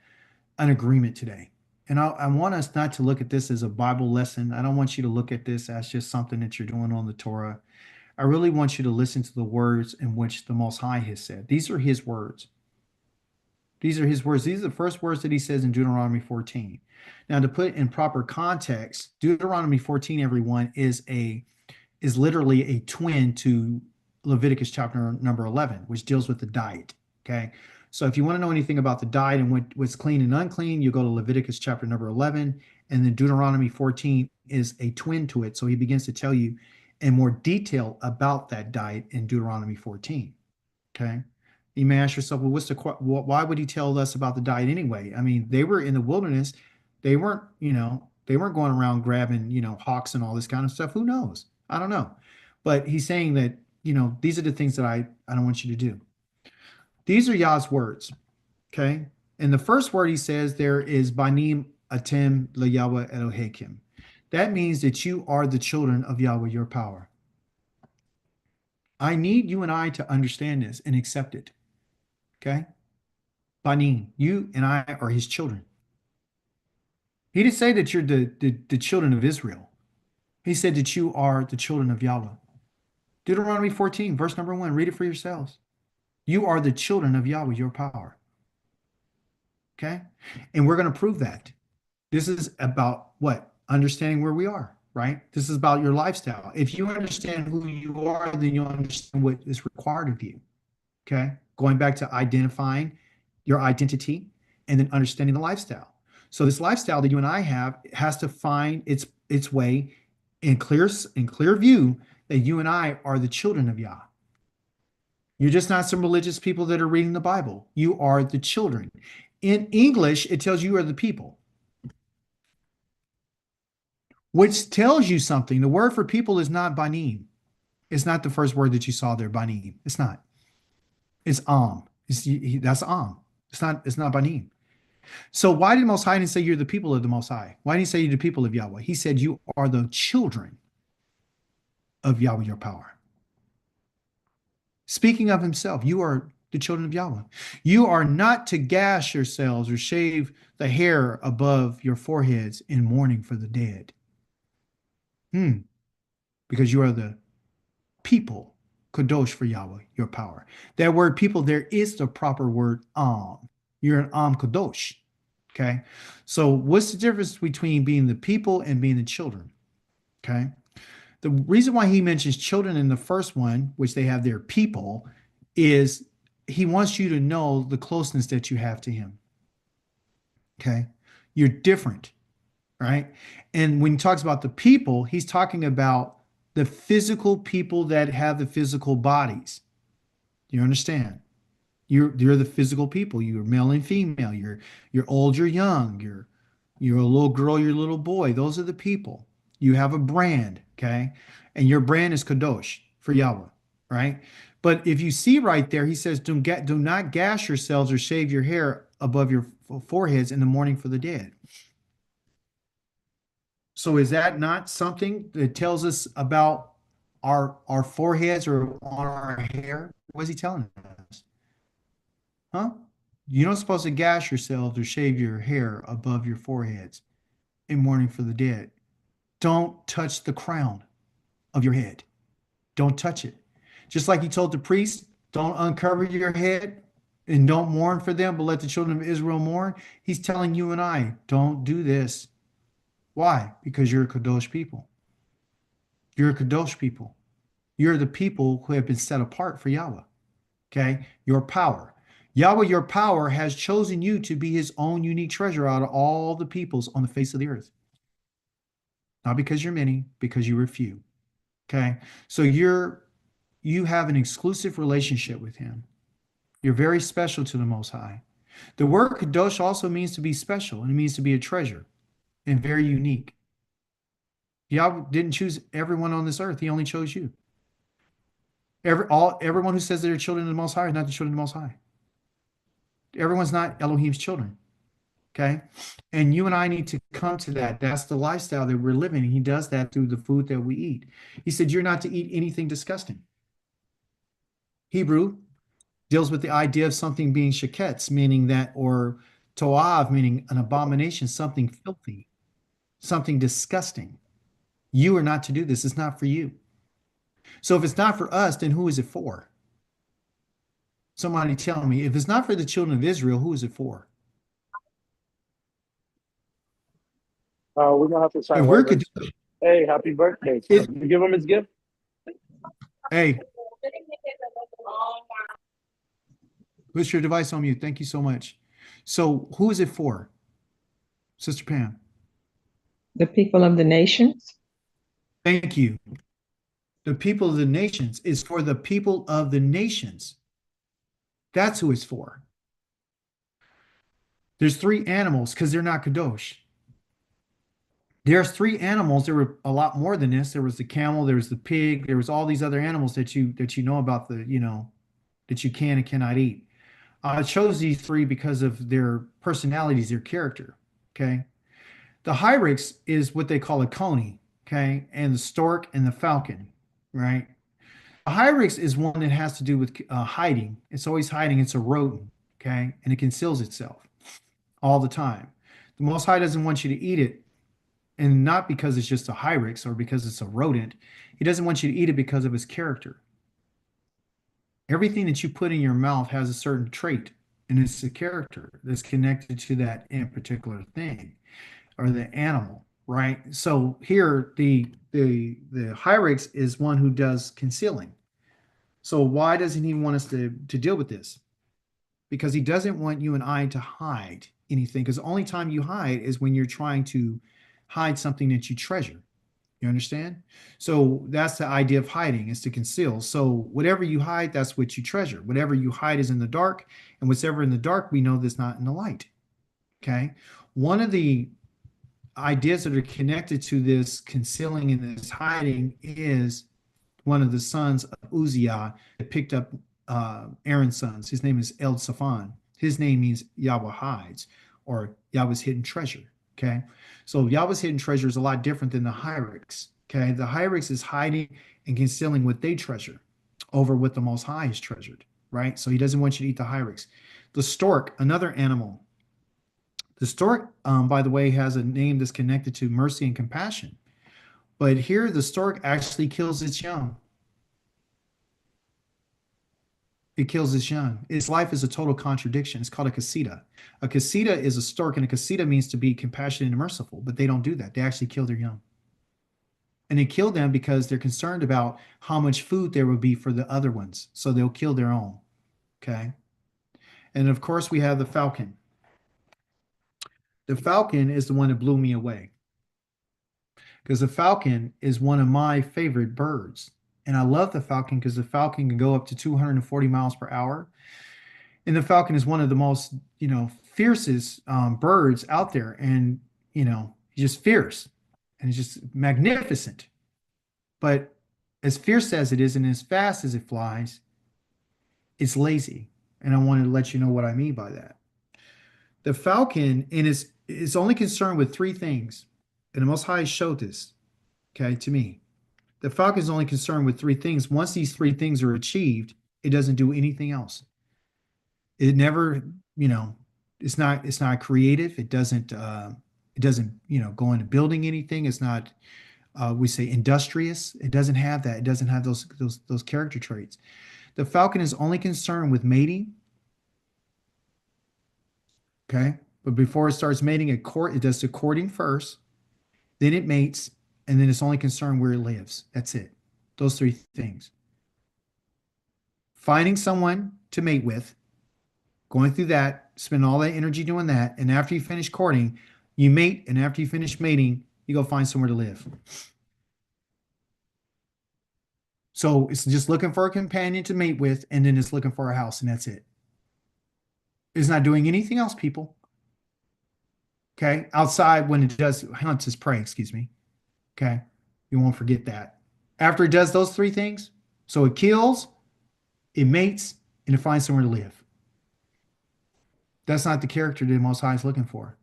Speaker 1: an agreement today. And I want us not to look at this as a Bible lesson. I don't want you to look at this as just something that you're doing on the Torah. I really want you to listen to the words in which the Most High has said. These are his words. These are his words. These are the first words that he says in Deuteronomy 14. Now, to put it in proper context, Deuteronomy 14, everyone, is literally a twin to Leviticus chapter number 11, which deals with the diet. Okay. So if you want to know anything about the diet and what's clean and unclean, you go to Leviticus chapter number 11, and then Deuteronomy 14 is a twin to it. So he begins to tell you in more detail about that diet in Deuteronomy 14. Okay. You may ask yourself, well, why would he tell us about the diet anyway? I mean, they were in the wilderness. They weren't going around grabbing, hawks and all this kind of stuff. Who knows? I don't know. But he's saying that, these are the things that I don't want you to do. These are Yah's words. Okay. And the first word he says there is Banim Atem Le Yahweh Elohim. That means that you are the children of Yahweh, your power. I need you and I to understand this and accept it. Okay? Banim, you and I are his children. He didn't say that you're the children of Israel. He said that you are the children of Yahweh. Deuteronomy 14, verse number 1. Read it for yourselves. You are the children of Yahweh, your power. Okay? And we're going to prove that. This is about what? Understanding where we are, right? This is about your lifestyle. If you understand who you are, then you'll understand what is required of you. Okay? Going back to identifying your identity and then understanding the lifestyle. So this lifestyle that you and I have has to find its way in clear view that you and I are the children of Yah. You're just not some religious people that are reading the Bible. You are the children. In English, it tells you are the people, which tells you something. The word for people is not banim. It's not the first word that you saw there, banim. It's not. It's am. That's am. It's not banim. So why did Most High didn't say you're the people of the Most High? Why didn't he say you're the people of Yahweh? He said you are the children of Yahweh, your power. Speaking of himself, you are the children of Yahweh. You are not to gash yourselves or shave the hair above your foreheads in mourning for the dead. Because you are the people, kadosh for Yahweh, your power. That word people, there is the proper word am. You're an am kadosh. Okay. So what's the difference between being the people and being the children? Okay. The reason why he mentions children in the first one, which they have their people, is he wants you to know the closeness that you have to him. Okay. You're different, right? And when he talks about the people, he's talking about the physical people that have the physical bodies. Do you understand? You're the physical people. You're male and female. You're old, you're young. You're a little girl, you're a little boy. Those are the people. You have a brand, okay? And your brand is Kadosh for Yahweh, right? But if you see right there, he says, do not gash yourselves or shave your hair above your foreheads in the mourning for the dead. So is that not something that tells us about our foreheads or on our hair? What is he telling us? Huh? You're not supposed to gash yourselves or shave your hair above your foreheads in mourning for the dead. Don't touch the crown of your head. Don't touch it. Just like he told the priest, don't uncover your head and don't mourn for them, but let the children of Israel mourn. He's telling you and I, don't do this. Why? Because you're a Kadosh people. You're a Kadosh people. You're the people who have been set apart for Yahweh. Okay? Your power. Yahweh, your power, has chosen you to be his own unique treasure out of all the peoples on the face of the earth. Not because you're many, because you were few. Okay? So you have an exclusive relationship with him. You're very special to the Most High. The word Kadosh also means to be special, and it means to be a treasure and very unique. Yahweh didn't choose everyone on this earth. He only chose you. Everyone who says they're children of the Most High is not the children of the Most High. Everyone's not Elohim's children. Okay? And you and I need to come to that. That's the lifestyle that we're living. He does that through the food that we eat. He said, you're not to eat anything disgusting. Hebrew deals with the idea of something being sheketz, meaning that, or toav, meaning an abomination, something filthy, something disgusting. You are not to do this. It's not for you. So if it's not for us, then who is it for? Somebody tell me, if it's not for the children of Israel, who is it for?
Speaker 2: We're gonna have to sign
Speaker 1: If we're
Speaker 2: waivers. Hey, happy birthday! You give him his gift.
Speaker 1: Hey, put your device on mute. Thank you so much. So who is it for, Sister Pam?
Speaker 3: The people of the nations.
Speaker 1: Thank you. The people of the nations is for the people of the nations. That's who it's for. There's three animals because they're not Kadosh. There's three animals. There were a lot more than this. There was the camel, there was the pig, there was all these other animals that you know about that you can and cannot eat. I chose these three because of their personalities, their character. Okay. The Hyrax is what they call a coney. Okay. And the stork and the falcon, right? A Hyrax is one that has to do with hiding. It's always hiding. It's a rodent. Okay. And it conceals itself all the time. The Most High doesn't want you to eat it, and not because it's just a Hyrax or because it's a rodent. He doesn't want you to eat it because of its character. Everything that you put in your mouth has a certain trait, and it's a character that's connected to that in particular thing or the animal, right? So here, the Hyrax is one who does concealing. So why doesn't he want us to deal with this? Because he doesn't want you and I to hide anything. Because the only time you hide is when you're trying to hide something that you treasure. You understand? So that's the idea of hiding, is to conceal. So whatever you hide, that's what you treasure. Whatever you hide is in the dark, and whatever in the dark, we know that's not in the light. Okay. One of the ideas that are connected to this concealing and this hiding is one of the sons of Uzziah that picked up Aaron's sons. His name is El Safan. His name means Yahweh hides, or Yahweh's hidden treasure. Okay. So Yahweh's hidden treasure is a lot different than the Hyrax. Okay. The Hyrax is hiding and concealing what they treasure over what the Most High has treasured, right? So he doesn't want you to eat the Hyrax. The stork, another animal. The stork, by the way, has a name that's connected to mercy and compassion. But here, the stork actually kills its young. It kills its young. Its life is a total contradiction. It's called a casita. A casita is a stork, and a casita means to be compassionate and merciful, but they don't do that. They actually kill their young. And they kill them because they're concerned about how much food there will be for the other ones. So they'll kill their own. Okay. And of course, we have the falcon. The falcon is the one that blew me away, because the falcon is one of my favorite birds. And I love the falcon because the falcon can go up to 240 miles per hour. And the falcon is one of the most, fiercest birds out there. And, he's just fierce and it's just magnificent. But as fierce as it is and as fast as it flies, it's lazy. And I wanted to let you know what I mean by that. The falcon is only concerned with three things. And the Most High showed this, okay, to me. The falcon is only concerned with three things. Once these three things are achieved, it doesn't do anything else. It never, it's not creative. It doesn't, go into building anything. It's not, we say industrious. It doesn't have that. It doesn't have those character traits. The falcon is only concerned with mating. Okay. But before it starts mating, it does the courting first, then it mates, and then it's only concerned where it lives. That's it. Those three things. Finding someone to mate with, going through that, spend all that energy doing that, and after you finish courting, you mate, and after you finish mating, you go find somewhere to live. So it's just looking for a companion to mate with, and then it's looking for a house, and that's it. It's not doing anything else, people. Okay? Outside, when it does hunts its prey, excuse me. Okay? You won't forget that. After it does those three things, so it kills, it mates, and it finds somewhere to live. That's not the character the Most High is looking for.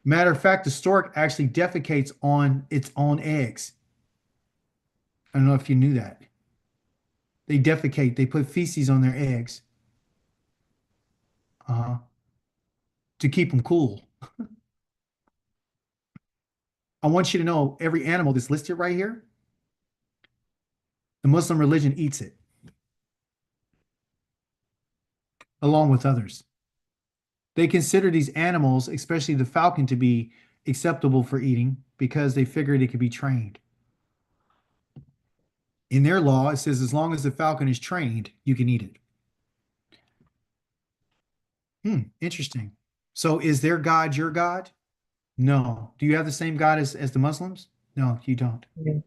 Speaker 1: Matter of fact, the stork actually defecates on its own eggs. I don't know if you knew that. They defecate. They put feces on their eggs to keep them cool. I want you to know every animal that's listed right here, the Muslim religion eats it, along with others. They consider these animals, especially the falcon, to be acceptable for eating because they figured it could be trained. In their law, it says as long as the falcon is trained, you can eat it. Interesting. So is their God your God? No. Do you have the same God as the Muslims? No, you don't.
Speaker 3: Yeah.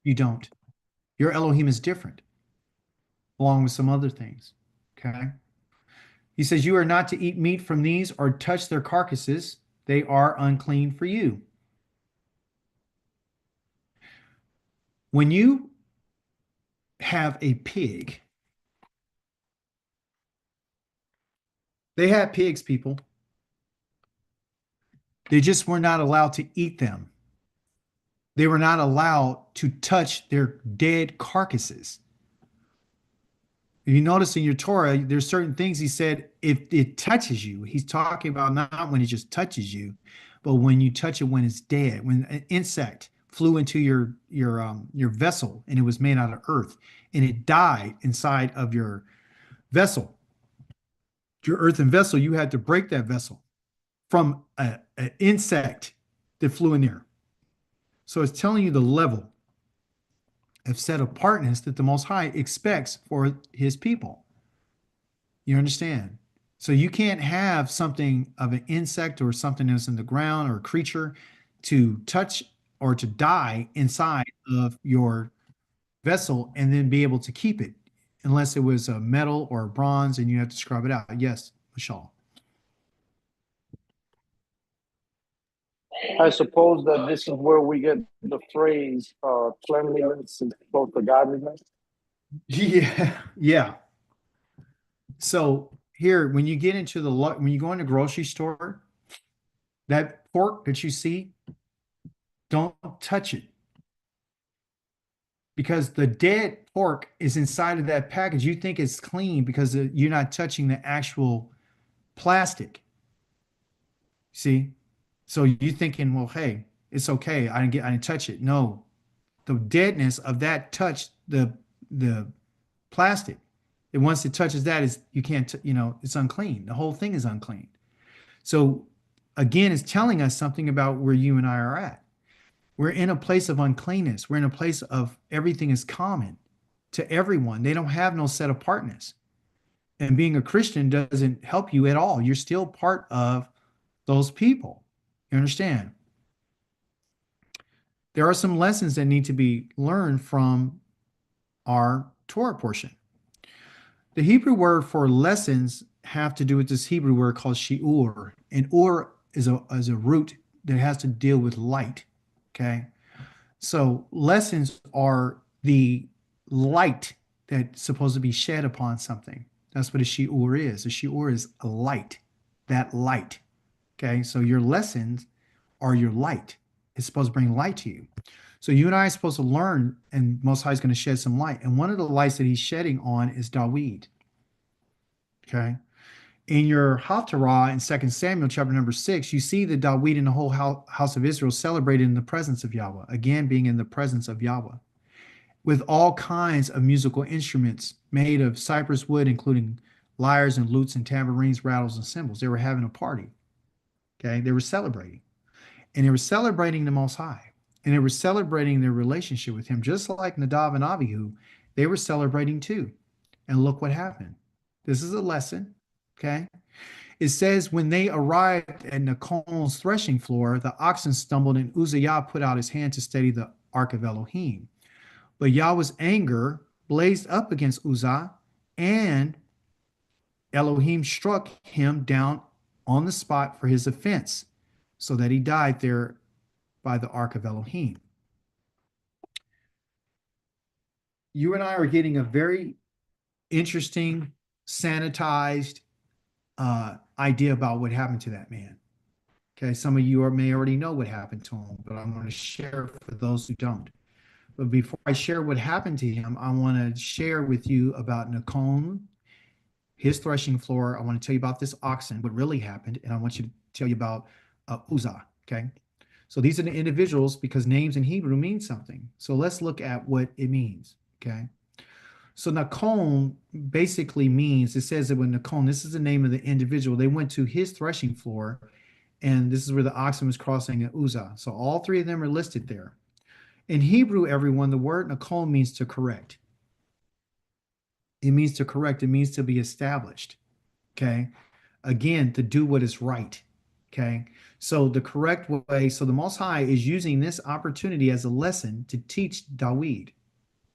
Speaker 1: You don't. Your Elohim is different, along with some other things. Okay. He says, you are not to eat meat from these or touch their carcasses. They are unclean for you. When you have a pig, They had pigs, people. They just were not allowed to eat them. They were not allowed to touch their dead carcasses. If you notice in your Torah, there's certain things he said, if it touches you, he's talking about not when it just touches you, but when you touch it when it's dead, when an insect flew into your vessel and it was made out of earth and it died inside of your vessel, your earthen vessel, you had to break that vessel from an insect that flew in there. So it's telling you the level of set apartness that the Most High expects for his people. You understand? So you can't have something of an insect or something that's in the ground or a creature to touch or to die inside of your vessel and then be able to keep it, unless it was a metal or a bronze and you have to scrub it out. Yes, Michelle.
Speaker 2: I suppose that this is where we get the phrase cleanliness is close to godliness.
Speaker 1: Yeah, yeah. So here, when you get into when you go in the grocery store, that pork that you see, don't touch it. Because the dead pork is inside of that package. You think it's clean because you're not touching the actual plastic. See? So you're thinking, well, hey, it's okay. I didn't touch it. No, the deadness of that touched the plastic. And once it touches that, is you can't, it's unclean. The whole thing is unclean. So again, it's telling us something about where you and I are at. We're in a place of uncleanness. We're in a place of everything is common to everyone. They don't have no set apartness. And being a Christian doesn't help you at all. You're still part of those people. You understand? There are some lessons that need to be learned from our Torah portion. The Hebrew word for lessons have to do with this Hebrew word called shi'ur. And ur is a root that has to deal with light. Okay. So lessons are the light that's supposed to be shed upon something. That's what a shi'ur is. A shi'ur is a light, that light. Okay. So your lessons are your light. It's supposed to bring light to you. So you and I are supposed to learn, and Most High is going to shed some light. And one of the lights that he's shedding on is Dawid. Okay. In your Haftarah in 2 Samuel chapter number 6, you see that Dawid and the whole house of Israel celebrated in the presence of Yahweh, again being in the presence of Yahweh, with all kinds of musical instruments made of cypress wood, including lyres and lutes and tambourines, rattles and cymbals. They were having a party. Okay. They were celebrating. And they were celebrating the Most High. And they were celebrating their relationship with him, just like Nadab and Abihu. They were celebrating too. And look what happened. This is a lesson. Okay. It says, when they arrived at Nakon's threshing floor, the oxen stumbled and Uzziah put out his hand to steady the ark of Elohim. But Yahweh's anger blazed up against Uzzah, and Elohim struck him down on the spot for his offense, so that he died there by the ark of Elohim. You and I are getting a very interesting, sanitized idea about what happened to that man. Okay, some of you may already know what happened to him, but I'm going to share for those who don't. But before I share what happened to him, I want to share with you about Nakon, his threshing floor. I want to tell you about this oxen, what really happened, and I want you to tell you about Uzzah. Okay, so these are the individuals because names in Hebrew mean something. So let's look at what it means. Okay. So Nakon basically means, it says that when Nakon, this is the name of the individual, they went to his threshing floor, and this is where the oxen was crossing at Uzzah. So all three of them are listed there. In Hebrew, everyone, the word Nakon means to correct. It means to correct. It means to be established. Okay. Again, to do what is right. Okay. So the correct way, so the Most High is using this opportunity as a lesson to teach Dawid.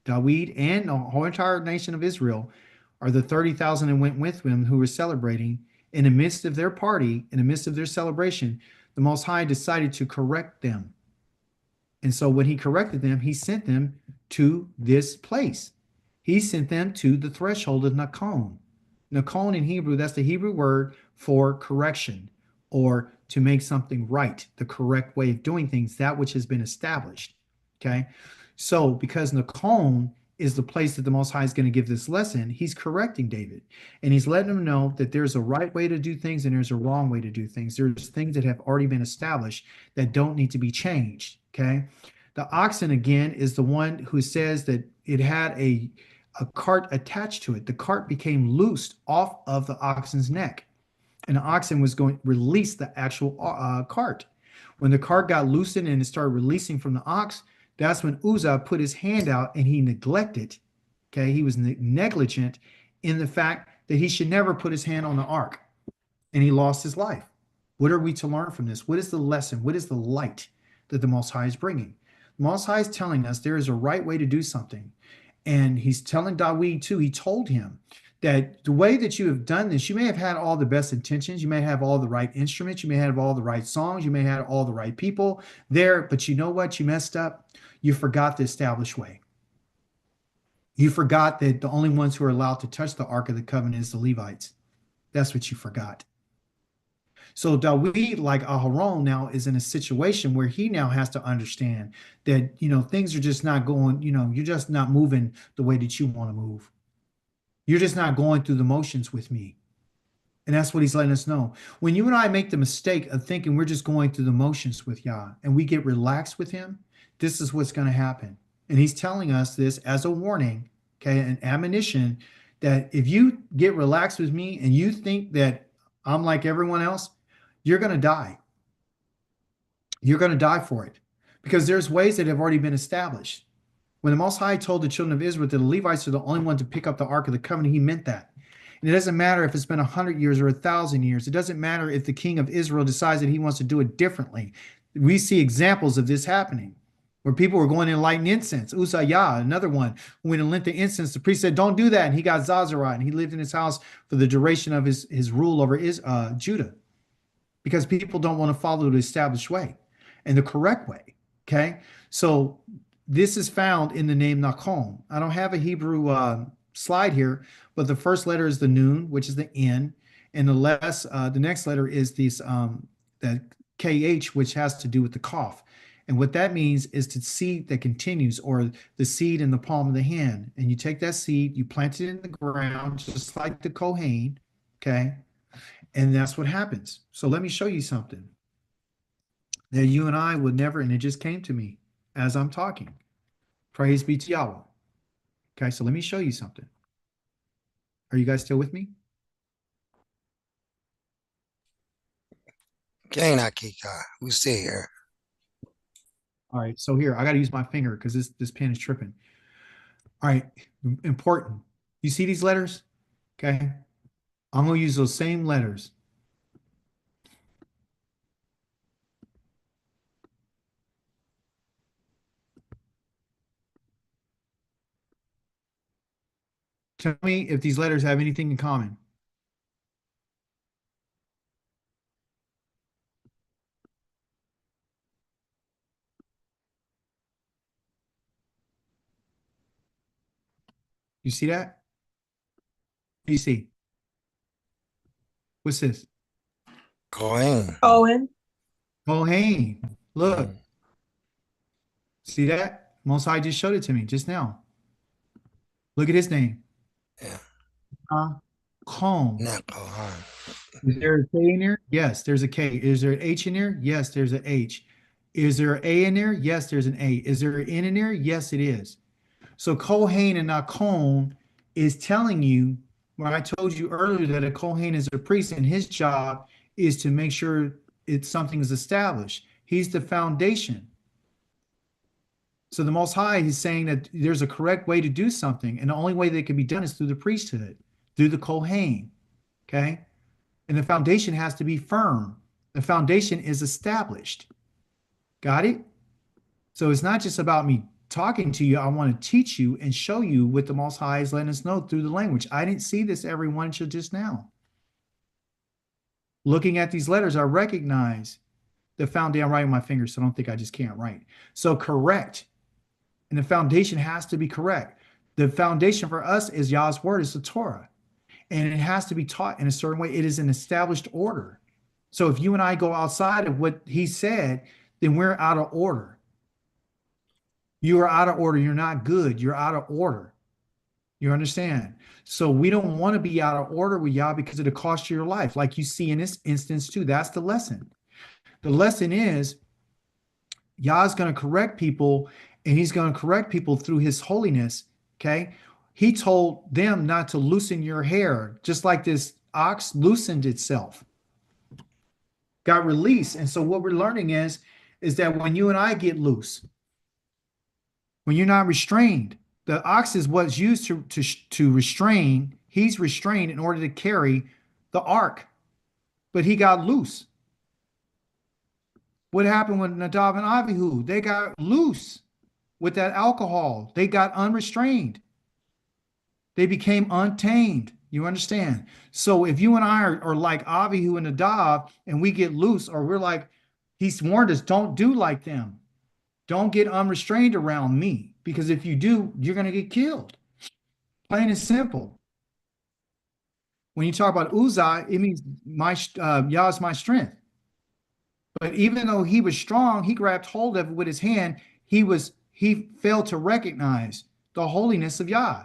Speaker 1: Dawid and the whole entire nation of Israel are the 30,000 that went with him who were celebrating. In the midst of their party, in the midst of their celebration, the Most High decided to correct them. And so when he corrected them, he sent them to this place. He sent them to the threshold of Nakon. Nakon in Hebrew, that's the Hebrew word for correction or to make something right, the correct way of doing things, that which has been established. Okay. So because Nakom is the place that the Most High is going to give this lesson, he's correcting David. And he's letting him know that there's a right way to do things and there's a wrong way to do things. There's things that have already been established that don't need to be changed. Okay. The oxen, again, is the one who says that it had a cart attached to it. The cart became loosed off of the oxen's neck, and the oxen was going to release the actual cart. When the cart got loosened and it started releasing from the ox, that's when Uzzah put his hand out and he neglected. Okay, he was negligent in the fact that he should never put his hand on the ark, and he lost his life. What are we to learn from this? What is the lesson? What is the light that the Most High is bringing? The Most High is telling us there is a right way to do something. And he's telling Dawid too, he told him that the way that you have done this, you may have had all the best intentions, you may have all the right instruments, you may have all the right songs, you may have all the right people there, but you know what? You messed up. You forgot the established way. You forgot that the only ones who are allowed to touch the Ark of the Covenant is the Levites. That's what you forgot. So Dawid, like Aharon, now is in a situation where he now has to understand that, things are just not going, you're just not moving the way that you want to move. You're just not going through the motions with me. And that's what he's letting us know. When you and I make the mistake of thinking we're just going through the motions with Yah and we get relaxed with him, this is what's going to happen. And he's telling us this as a warning, okay, an admonition that if you get relaxed with me and you think that I'm like everyone else, you're going to die. You're going to die for it because there's ways that have already been established. When the Most High told the children of Israel that the Levites are the only one to pick up the Ark of the Covenant, he meant that. And it doesn't matter if it's been 100 years or 1,000 years. It doesn't matter if the king of Israel decides that he wants to do it differently. We see examples of this happening where people were going in lighting incense. Uzziah, another one, went and lit the incense. The priest said, don't do that. And he got Zazarat, and he lived in his house for the duration of his rule over Judah, because people don't want to follow the established way and the correct way. Okay. So this is found in the name Nakom. I don't have a Hebrew slide here, but the first letter is the Nun, which is the N, and the next letter is the KH, which has to do with the Kaf. And what that means is the seed that continues, or the seed in the palm of the hand. And you take that seed, you plant it in the ground, just like the Kohen, okay? And that's what happens. So let me show you something that you and I would never, and it just came to me as I'm talking. Praise be to Yahweh. Okay, so let me show you something. Are you guys still with me?
Speaker 4: Gain Akika. We stay here.
Speaker 1: All right, so here, I got to use my finger because this pen is tripping. All right, important. You see these letters? Okay, I'm going to use those same letters. Tell me if these letters have anything in common. You see that? What do you see? What's this?
Speaker 4: Cohen.
Speaker 3: Owen.
Speaker 1: Kohen. Look. See that? Most High just showed it to me just now. Look at his name.
Speaker 4: Yeah.
Speaker 1: Kom.
Speaker 4: Not Cohen.
Speaker 1: Is there a K in there? Yes, there's a K. Is there an H in there? Yes, there's an H. Is there an A in there? Yes, there's an A. Is there an N in there? Yes, it is. So Kohen and Nakom is telling you, when I told you earlier that a Kohen is a priest and his job is to make sure something is established. He's the foundation. So the Most High is saying that there's a correct way to do something, and the only way that it can be done is through the priesthood, through the Kohen. Okay? And the foundation has to be firm. The foundation is established. Got it? So it's not just about me talking to you. I want to teach you and show you what the Most High is letting us know through the language. I didn't see this everyone until just now. Looking at these letters, I recognize the foundation. I'm writing my finger, so I don't think I just can't write. So correct. And the foundation has to be correct. The foundation for us is Yah's word, is the Torah. and it has to be taught in a certain way. It is an established order. So if you and I go outside of what he said, then we're out of order. You are out of order. You're not good. You're out of order. You understand? So we don't want to be out of order with Yah because it'll cost you your life, like you see in this instance too. That's the lesson. The lesson is Yah's going to correct people, and he's going to correct people through his holiness. Okay. He told them not to loosen your hair, just like this ox loosened itself, got released. And so what we're learning is that when you and I get loose, when you're not restrained, the ox is what's used to restrain. He's restrained in order to carry the ark, but he got loose. What happened with Nadav and Abihu? They got loose with that alcohol. They got unrestrained. They became untamed. You understand? So if you and I are like Abihu and Nadav, and we get loose, or we're like, he's warned us, don't do like them. Don't get unrestrained around me, because if you do, you're going to get killed. Plain and simple. When you talk about Uzzah, it means Yah is my strength. But even though he was strong, he grabbed hold of it with his hand. He failed to recognize the holiness of Yah.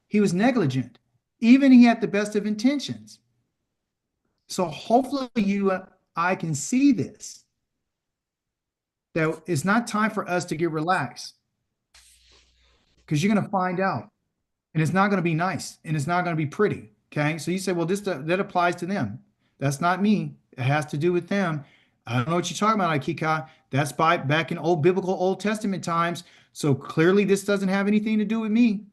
Speaker 1: He was negligent. Even he had the best of intentions. So hopefully you and I can see this, that it's not time for us to get relaxed, because you're going to find out, and it's not going to be nice, and it's not going to be pretty. Okay. So you say, well, that applies to them. That's not me. It has to do with them. I don't know what you're talking about, Akika. That's back in biblical Old Testament times. So clearly this doesn't have anything to do with me.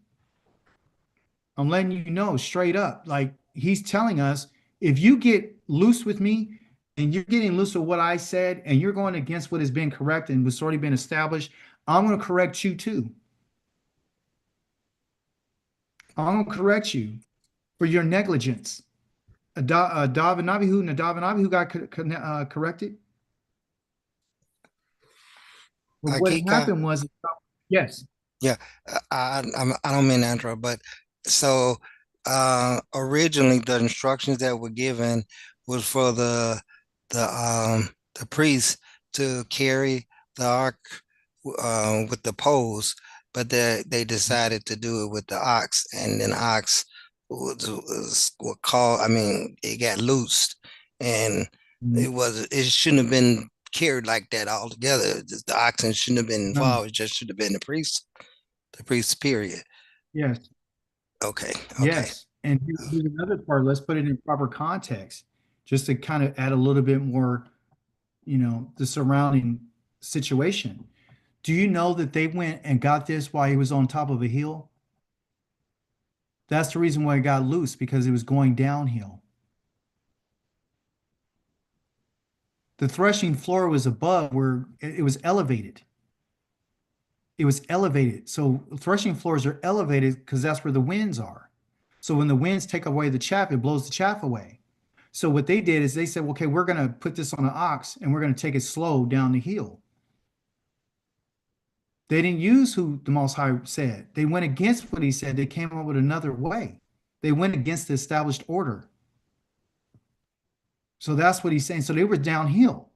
Speaker 1: I'm letting you know straight up. Like, he's telling us, if you get loose with me and you're getting loose with what I said, and you're going against what has been corrected and what's already been established, I'm going to correct you too. I'm going to correct you for your negligence. Nadav and Abihu got corrected. But what
Speaker 4: Akika,
Speaker 1: happened was, yes.
Speaker 4: yeah, I don't mean to interrupt, but so originally the instructions that were given was for the priest to carry the ark with the poles, but they decided to do it with the ox, and then ox was called. I mean, it got loosed, and it shouldn't have been carried like that altogether. The oxen shouldn't have been involved. It just should have been the priest, period.
Speaker 1: Yes.
Speaker 4: Okay.
Speaker 1: Yes. And here's another part. Let's put it in proper context, just to kind of add a little bit more, the surrounding situation. Do you know that they went and got this while he was on top of a hill? That's the reason why it got loose, because it was going downhill. The threshing floor was above, where it was elevated. It was elevated. So threshing floors are elevated because that's where the winds are. So when the winds take away the chaff, it blows the chaff away. So what they did is they said, okay, we're going to put this on an ox and we're going to take it slow down the hill. They didn't use who the Most High said. They went against what he said. They came up with another way. They went against the established order. So that's what he's saying. So they were downhill.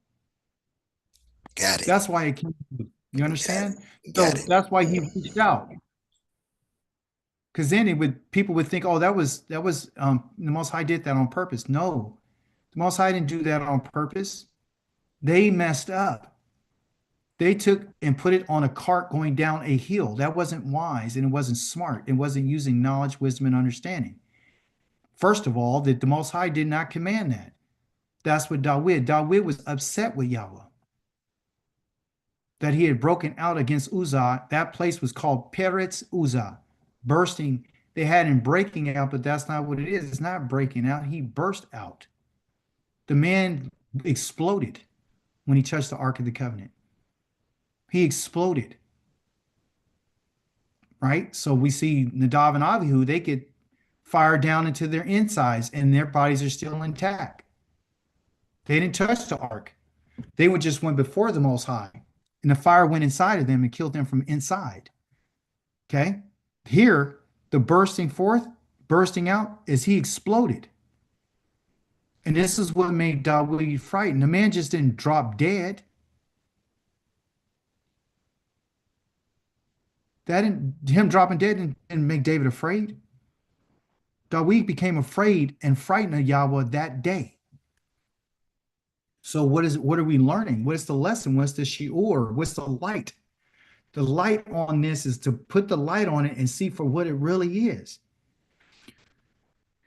Speaker 4: Got it.
Speaker 1: That's why it came. You understand?
Speaker 4: Got
Speaker 1: So
Speaker 4: it.
Speaker 1: that's why he reached out. Because then people would think, oh, that was the Most High did that on purpose. No, the Most High didn't do that on purpose. They messed up. They took and put it on a cart going down a hill. That wasn't wise, and it wasn't smart. It wasn't using knowledge, wisdom, and understanding. First of all, that the Most High did not command that. That's what Dawid was upset with Yahweh, that he had broken out against Uzzah. That place was called Peretz Uzzah, bursting. They had him breaking out, but that's not what it is. It's not breaking out. He burst out. The man exploded when he touched the Ark of the Covenant. He exploded. Right? So we see Nadav and Abihu, they get fired down into their insides and their bodies are still intact. They didn't touch the ark. They just went before the Most High, and the fire went inside of them and killed them from inside. Okay? Here, the bursting forth, bursting out is he exploded. And this is what made Dawid frightened. The man just didn't drop dead. Him dropping dead didn't make David afraid. Dawid became afraid and frightened of Yahweh that day. So what are we learning? What is the lesson? What's the shiur? What's the light? The light on this is to put the light on it and see for what it really is.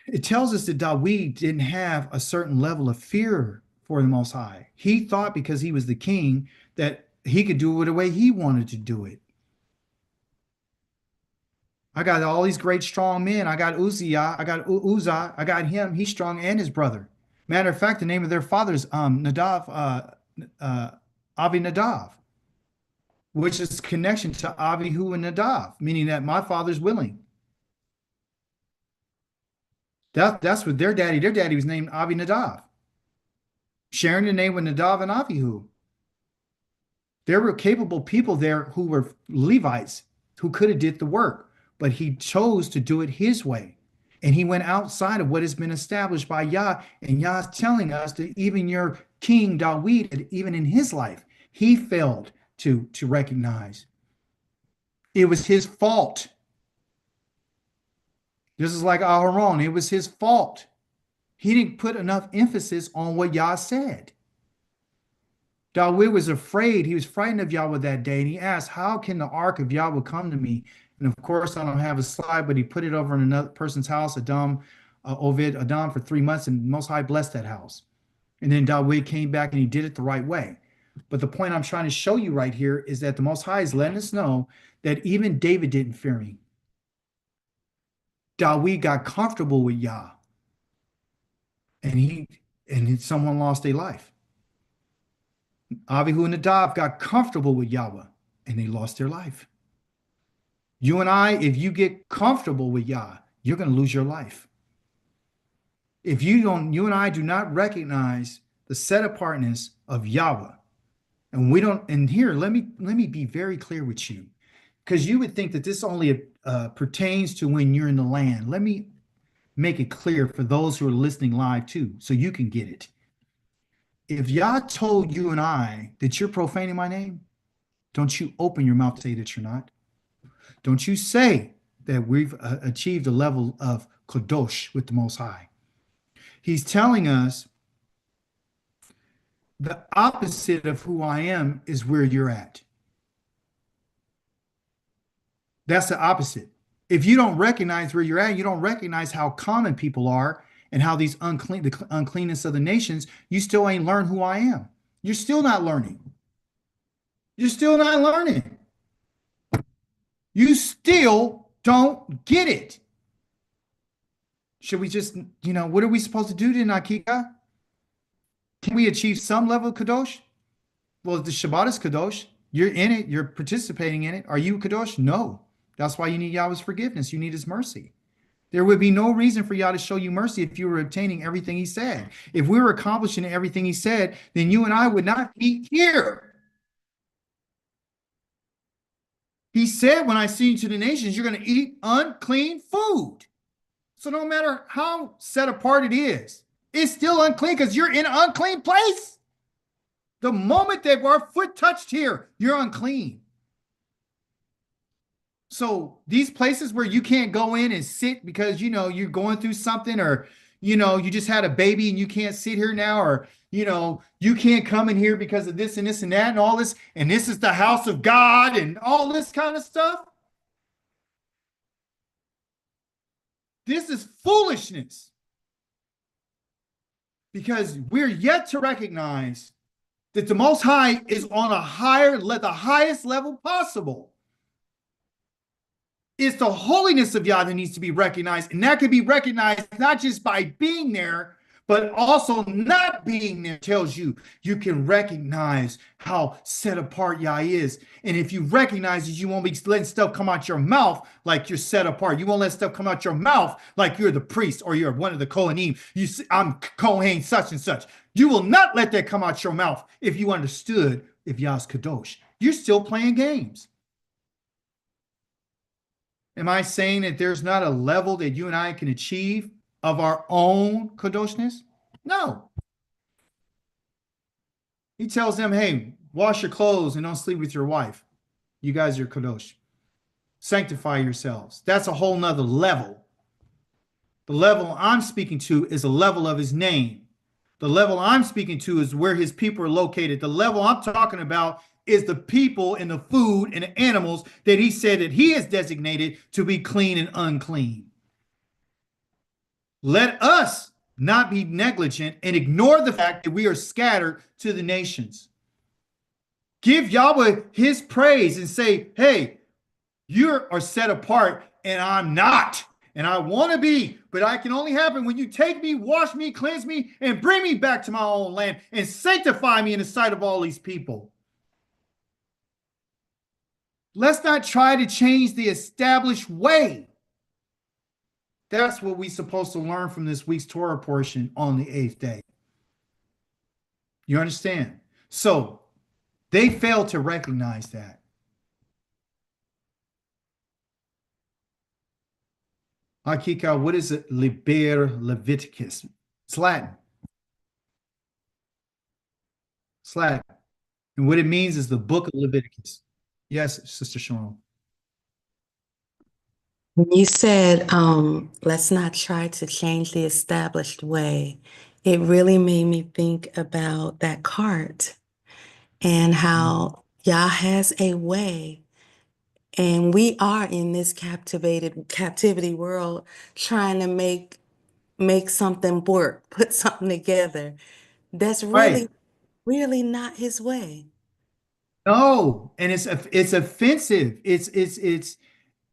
Speaker 1: It tells us that Dawid didn't have a certain level of fear for the Most High. He thought because he was the king that he could do it the way he wanted to do it. I got all these great strong men. I got Uzziah, I got Uzzah, I got him. He's strong, and his brother. Matter of fact, the name of their fathers, Nadav, Avinadav, which is connection to Avihu and Nadav, meaning that my father's willing. That's what their daddy was named Avinadav, sharing the name with Nadav and Avihu. There were capable people there who were Levites who could have did the work, but he chose to do it his way. And he went outside of what has been established by Yah. And Yah's telling us that even your king Dawid, even in his life, he failed to recognize. It was his fault. This is like Aharon. It was his fault. He didn't put enough emphasis on what Yah said. Dawid was afraid. He was frightened of Yahweh that day. And he asked, how can the ark of Yahweh come to me? And of course, I don't have a slide, but he put it over in another person's house, Adam, for 3 months, and Most High blessed that house. And then Dawid came back and he did it the right way. But the point I'm trying to show you right here is that the Most High is letting us know that even David didn't fear him. Dawid got comfortable with Yah. And someone lost their life. Avihu and Nadav got comfortable with Yahweh and they lost their life. You and I, if you get comfortable with Yah, you're going to lose your life. If you and I do not recognize the set apartness of Yahweh, and here, let me be very clear with you, because you would think that this only pertains to when you're in the land. Let me make it clear for those who are listening live too, so you can get it. If Yah told you and I that you're profaning my name, don't you open your mouth to say that you're not. Don't you say that we've achieved a level of kadosh with the Most High. He's telling us the opposite of who I am is where you're at. That's the opposite. If you don't recognize where you're at, you don't recognize how common people are and how the uncleanness of the nations, you still ain't learned who I am. You're still not learning. You're still not learning. You still don't get it. Should we just, what are we supposed to do to Nakika? Can we achieve some level of Kadosh? Well, the Shabbat is Kadosh. You're in it. You're participating in it. Are you Kadosh? No. That's why you need Yahweh's forgiveness. You need his mercy. There would be no reason for Yah to show you mercy if you were obtaining everything he said. If we were accomplishing everything he said, then you and I would not be here. He said, when I see you to the nations, you're going to eat unclean food. So no matter how set apart it is, it's still unclean because you're in an unclean place. The moment that our foot touched here, you're unclean. So these places where you can't go in and sit because, you're going through something, or, you just had a baby and you can't sit here now, or, you can't come in here because of this and this and that and all this, and this is the house of God and all this kind of stuff. This is foolishness, because we're yet to recognize that the Most High is on the highest level possible. It's the holiness of Yah that needs to be recognized, and that can be recognized not just by being there, but also not being there. Tells you can recognize how set apart Yah is. And if you recognize it, you won't be letting stuff come out your mouth like you're set apart. You won't let stuff come out your mouth like you're the priest or you're one of the Kohanim. You say, I'm Kohen such and such. You will not let that come out your mouth if you understood if Yah's Kadosh. You're still playing games. Am I saying that there's not a level that you and I can achieve of our own kadoshness? No. He tells them, hey, wash your clothes and don't sleep with your wife. You guys are kadosh. Sanctify yourselves. That's a whole nother level. The level I'm speaking to is a level of his name. The level I'm speaking to is where his people are located. The level I'm talking about is the people and the food and the animals that he said that he has designated to be clean and unclean. Let us not be negligent and ignore the fact that we are scattered to the nations. Give Yahweh his praise and say, hey, you are set apart and I'm not. And I want to be, but I can only happen when you take me, wash me, cleanse me, and bring me back to my own land and sanctify me in the sight of all these people. Let's not try to change the established way. That's what we're supposed to learn from this week's Torah portion on the 8th day. You understand? So they failed to recognize that. Hakika, what is it? Liber Leviticus. It's Latin. It's Latin. And what it means is the book of Leviticus. Yes, Sister Sharon.
Speaker 5: You said, let's not try to change the established way. It really made me think about that cart and how Yah has a way. And we are in this captivity world trying to make something work, put something together. That's really,
Speaker 1: Right.
Speaker 5: really not his way.
Speaker 1: No, and it's offensive. It's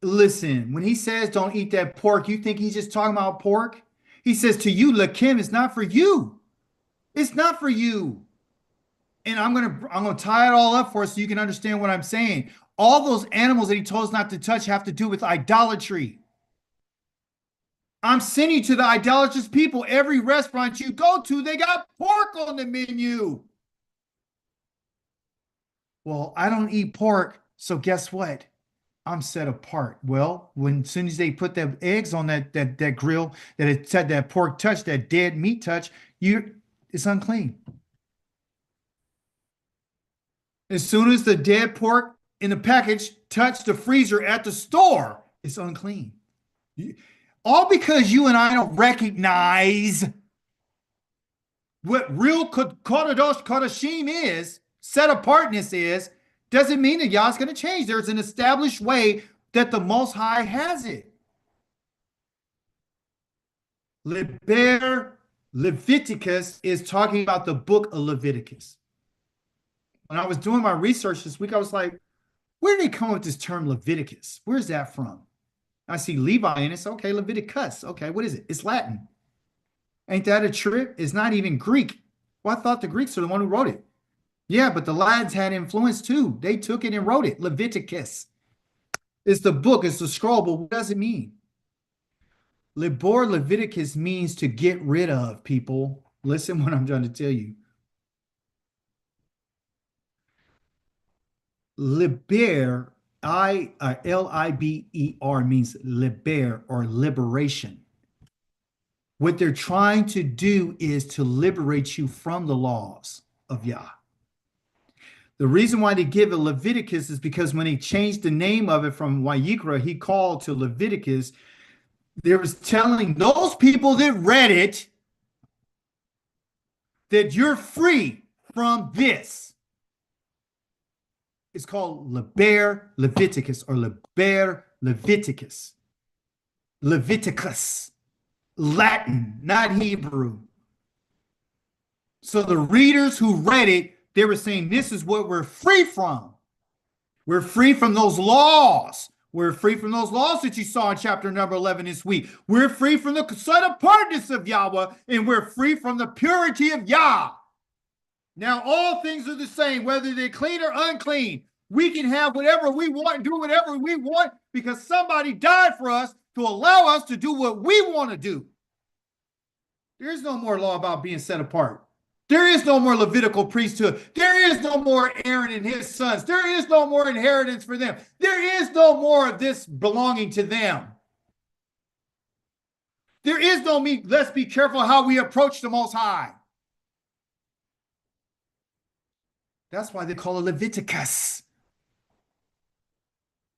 Speaker 1: listen, when he says don't eat that pork, you think he's just talking about pork? He says to you, Lakim, it's not for you. It's not for you. And I'm gonna tie it all up for us so you can understand what I'm saying. All those animals that he told us not to touch have to do with idolatry. I'm sending you to the idolatrous people. Every restaurant you go to, they got pork on the menu. Well, I don't eat pork, so guess what? I'm set apart. Well, as soon as they put the eggs on that grill, that it said that pork touch, that dead meat touch, it's unclean. As soon as the dead pork in the package touch the freezer at the store, it's unclean. All because you and I don't recognize what real Kodesh Kodashim is, set apartness is, doesn't mean that Yah's going to change. There's an established way that the Most High has it. Leviticus is talking about the book of Leviticus. When I was doing my research this week, I was like, where did they come up with this term Leviticus? Where's that from? I see Levi and it's okay, Leviticus. Okay, what is it? It's Latin. Ain't that a trip? It's not even Greek. Well, I thought the Greeks are the one who wrote it. Yeah, but the lads had influence too. They took it and wrote it. Leviticus. It's the book, it's the scroll, but what does it mean? Libor Leviticus means to get rid of, people. Listen what I'm trying to tell you. Liber, L-I-B-E-R means liber or liberation. What they're trying to do is to liberate you from the laws of Yah. The reason why they give it Leviticus is because when he changed the name of it from Vayikra, he called to Leviticus. There was telling those people that read it that you're free from this. It's called Liber Leviticus or Liber Leviticus. Leviticus. Latin, not Hebrew. So the readers who read it, they were saying, this is what we're free from. We're free from those laws. We're free from those laws that you saw in chapter number 11 this week. We're free from the set apartness of Yahweh, and we're free from the purity of Yah. Now, all things are the same, whether they're clean or unclean. We can have whatever we want and do whatever we want because somebody died for us to allow us to do what we want to do. There's no more law about being set apart. There is no more Levitical priesthood. There is no more Aaron and his sons. There is no more inheritance for them. There is no more of this belonging to them. There is no me. Let's be careful how we approach the Most High. That's why they call it Leviticus.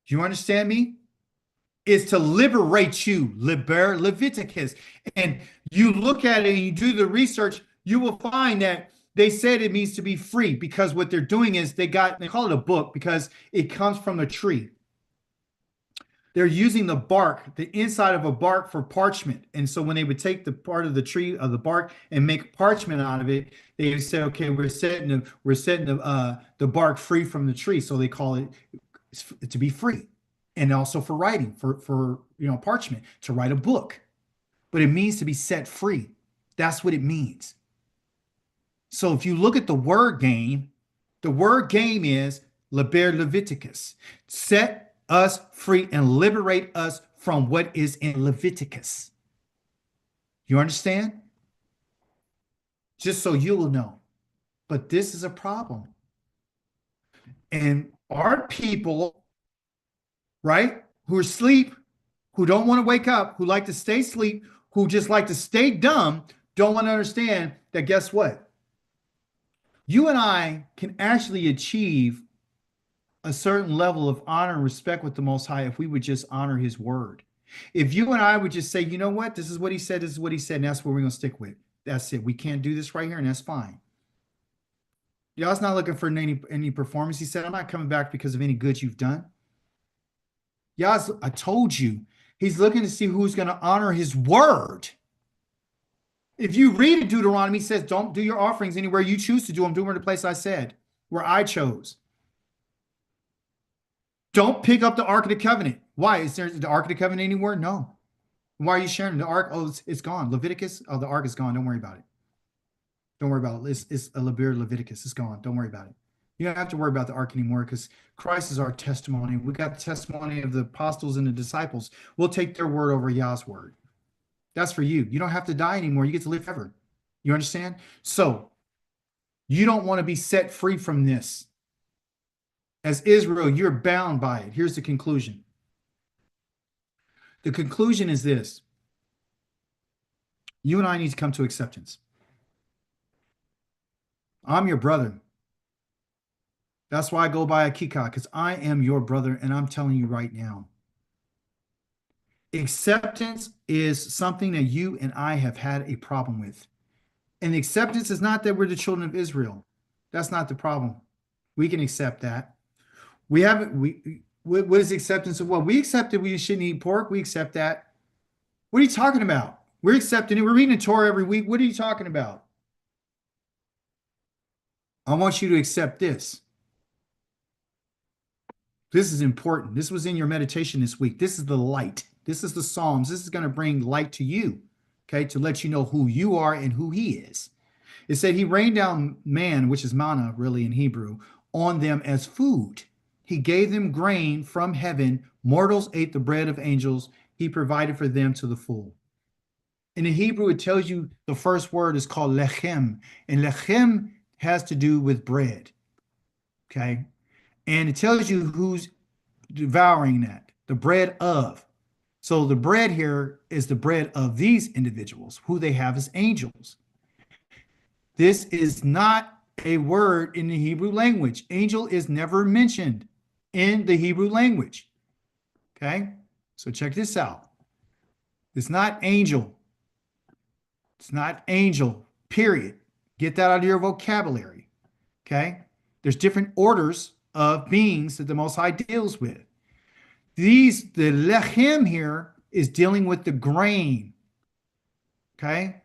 Speaker 1: Do you understand me? Is to liberate you, Leviticus. And you look at it and you do the research, you will find that they said it means to be free, because what they're doing is they call it a book because it comes from a tree. They're using the bark, the inside of a bark, for parchment. And so when they would take the part of the tree of the bark and make parchment out of it, they would say, okay, we're setting the bark free from the tree. So they call it to be free. And also for writing, for parchment, to write a book. But it means to be set free. That's what it means. So if you look at the word game is liber Leviticus. Set us free and liberate us from what is in Leviticus. You understand? Just so you will know. But this is a problem. And our people, right, who are asleep, who don't want to wake up, who like to stay asleep, who just like to stay dumb, don't want to understand that, guess what? You and I can actually achieve a certain level of honor and respect with the Most High if we would just honor his word. If you and I would just say, you know what, this is what he said, this is what he said, and that's what we're going to stick with. That's it. We can't do this right here, and that's fine. Y'all's not looking for any performance. He said, I'm not coming back because of any good you've done. Y'all's, I told you, he's looking to see who's going to honor his word. If you read it, Deuteronomy says, don't do your offerings anywhere you choose to do them. Do them in the place I said, where I chose. Don't pick up the Ark of the Covenant. Why? Is there the Ark of the Covenant anywhere? No. Why are you sharing the Ark? Oh, it's gone. Leviticus. Oh, the Ark is gone. Don't worry about it. Don't worry about it. It's a Leviticus. It's gone. Don't worry about it. You don't have to worry about the Ark anymore because Christ is our testimony. We got the testimony of the apostles and the disciples. We'll take their word over Yah's word. That's for you. You don't have to die anymore. You get to live forever. You understand? So you don't want to be set free from this. As Israel, you're bound by it. Here's the conclusion. The conclusion is this. You and I need to come to acceptance. I'm your brother. That's why I go by Akika, because I am your brother, and I'm telling you right now. Acceptance is something that you and I have had a problem with. And acceptance is not that we're the children of Israel. That's not the problem. We can accept that. We haven't, what is acceptance of what? We accepted we shouldn't eat pork. We accept that. What are you talking about? We're accepting it. We're reading the Torah every week. What are you talking about? I want you to accept this. This is important. This was in your meditation this week. This is the light. This is the Psalms. This is going to bring light to you, okay, to let you know who you are and who he is. It said he rained down man, which is manna really in Hebrew, on them as food. He gave them grain from heaven. Mortals ate the bread of angels. He provided for them to the full. In the Hebrew, it tells you the first word is called lechem. And lechem has to do with bread. Okay? And it tells you who's devouring that. The bread of. So the bread here is the bread of these individuals, who they have as angels. This is not a word in the Hebrew language. Angel is never mentioned in the Hebrew language. Okay? So check this out. It's not angel. It's not angel, period. Get that out of your vocabulary. Okay? There's different orders of beings that the Most High deals with. The lechem here is dealing with the grain. Okay?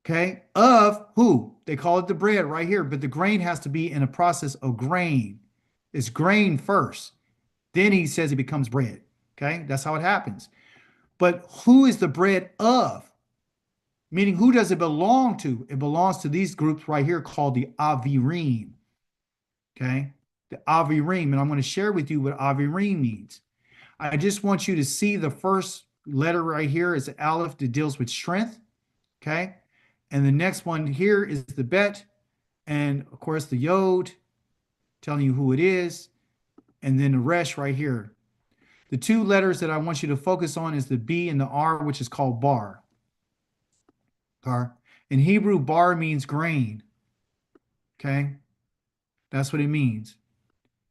Speaker 1: Okay? Of who? They call it the bread right here, but the grain has to be in a process of grain. It's grain first. Then he says it becomes bread. Okay? That's how it happens. But who is the bread of? Meaning, who does it belong to? It belongs to these groups right here called the Avirim. Okay? The Avirim. And I'm going to share with you what Avirim means. I just want you to see the first letter right here is the Aleph that deals with strength. Okay? And the next one here is the bet. And of course, the yod, telling you who it is. And then the resh right here. The two letters that I want you to focus on is the B and the R, which is called bar. Bar. In Hebrew, bar means grain. Okay? That's what it means.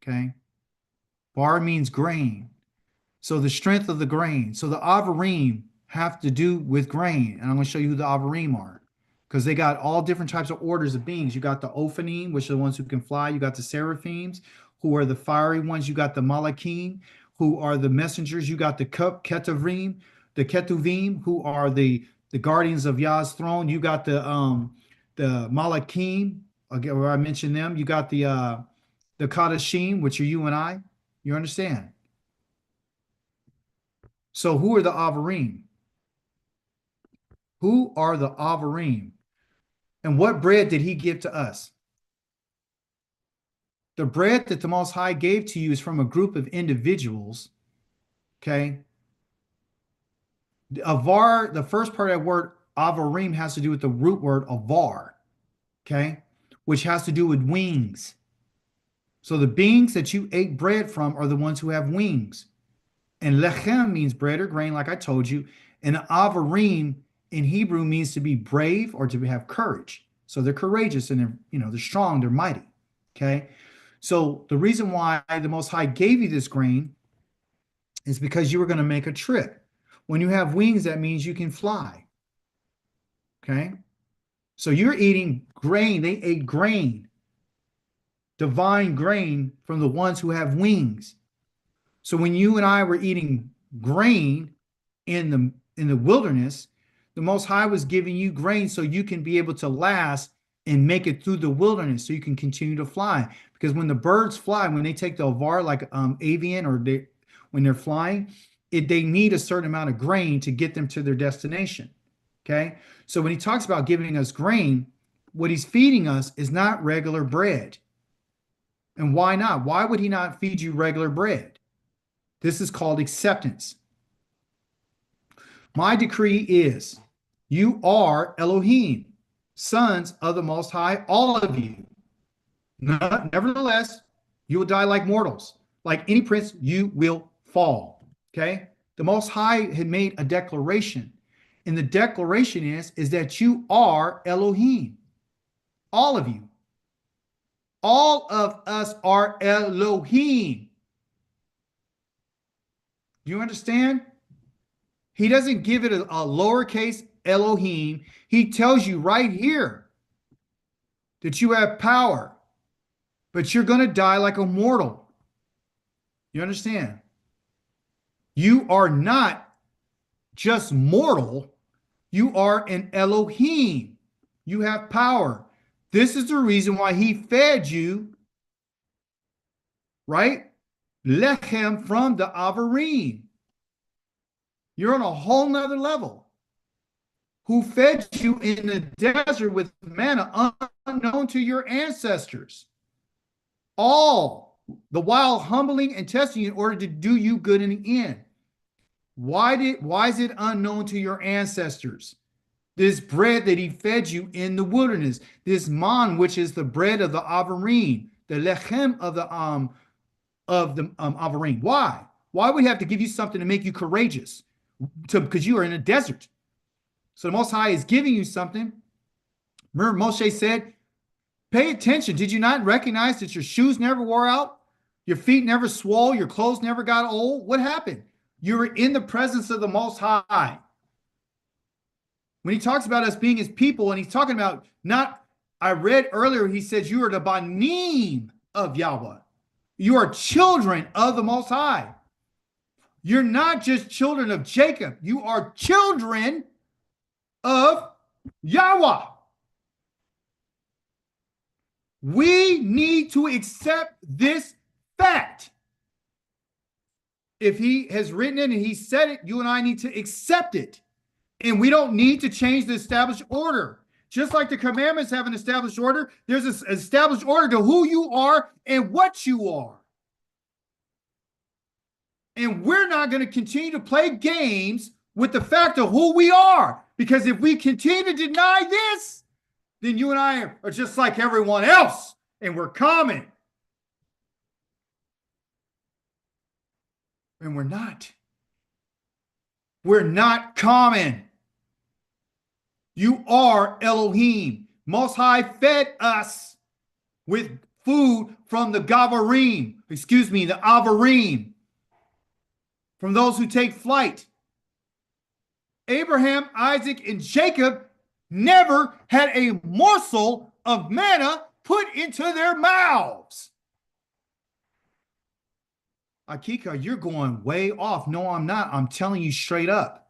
Speaker 1: Okay? Bar means grain. So the strength of the grain. So the avarim have to do with grain. And I'm going to show you who the avarim are. Because they got all different types of orders of beings. You got the Ophanim, which are the ones who can fly. You got the Seraphims, who are the fiery ones. You got the Malakim, who are the messengers. You got the Ketuvim, who are the guardians of Yah's throne. You got the Malakim, again, where I mentioned them. You got the Kadashim, which are you and I. You understand? So who are the Avarim? Who are the Avarim? And what bread did he give to us? The bread that the Most High gave to you is from a group of individuals. Okay. Avar, the first part of that word Avarim has to do with the root word avar. Okay. Which has to do with wings. So the beings that you ate bread from are the ones who have wings. And lechem means bread or grain, like I told you. And avarim in Hebrew means to be brave or to have courage. So they're courageous and they're strong, they're mighty. Okay. So the reason why the Most High gave you this grain is because you were going to make a trip. When you have wings, that means you can fly. Okay. So you're eating grain. They ate grain, divine grain from the ones who have wings. So when you and I were eating grain in the wilderness, the Most High was giving you grain so you can be able to last and make it through the wilderness so you can continue to fly. Because when the birds fly, when they take the avar, like avian, or when they're flying, they need a certain amount of grain to get them to their destination. Okay. So when he talks about giving us grain, what he's feeding us is not regular bread. And why not? Why would he not feed you regular bread? This is called acceptance. My decree is, you are Elohim, sons of the Most High, all of you. Nevertheless, you will die like mortals. Like any prince, you will fall. Okay? The Most High had made a declaration. And the declaration is that you are Elohim. All of you. All of us are Elohim. You understand? He doesn't give it a lowercase Elohim. He tells you right here that you have power, but you're going to die like a mortal. You understand? You are not just mortal. You are an Elohim. You have power. This is the reason why he fed you, right? Lechem from the Avarim. You're on a whole nother level. Who fed you in the desert with manna unknown to your ancestors. All the while humbling and testing you in order to do you good in the end. Why is it unknown to your ancestors? This bread that he fed you in the wilderness, this man, which is the bread of the Avarim, the lechem of the Avarim. Why? Why would he have to give you something to make you courageous? Because you are in a desert. So the Most High is giving you something. Remember, Moshe said, pay attention. Did you not recognize that your shoes never wore out? Your feet never swole? Your clothes never got old? What happened? You were in the presence of the Most High. When he talks about us being his people, and he's talking about I read earlier, he says you are the banim of Yahweh. You are children of the Most High. You're not just children of Jacob. You are children of Yahweh. We need to accept this fact. If he has written it and he said it, you and I need to accept it. And we don't need to change the established order. Just like the commandments have an established order, there's an established order to who you are and what you are. And we're not going to continue to play games with the fact of who we are.
Speaker 6: Because if we continue to deny this, then you and I are just like everyone else, and we're common. And we're not. We're not common. You are Elohim. Most High fed us with food from the Gavarim, the Avarim, from those who take flight. Abraham, Isaac, and Jacob never had a morsel of manna put into their mouths. Akika, you're going way off. No, I'm not. I'm telling you straight up.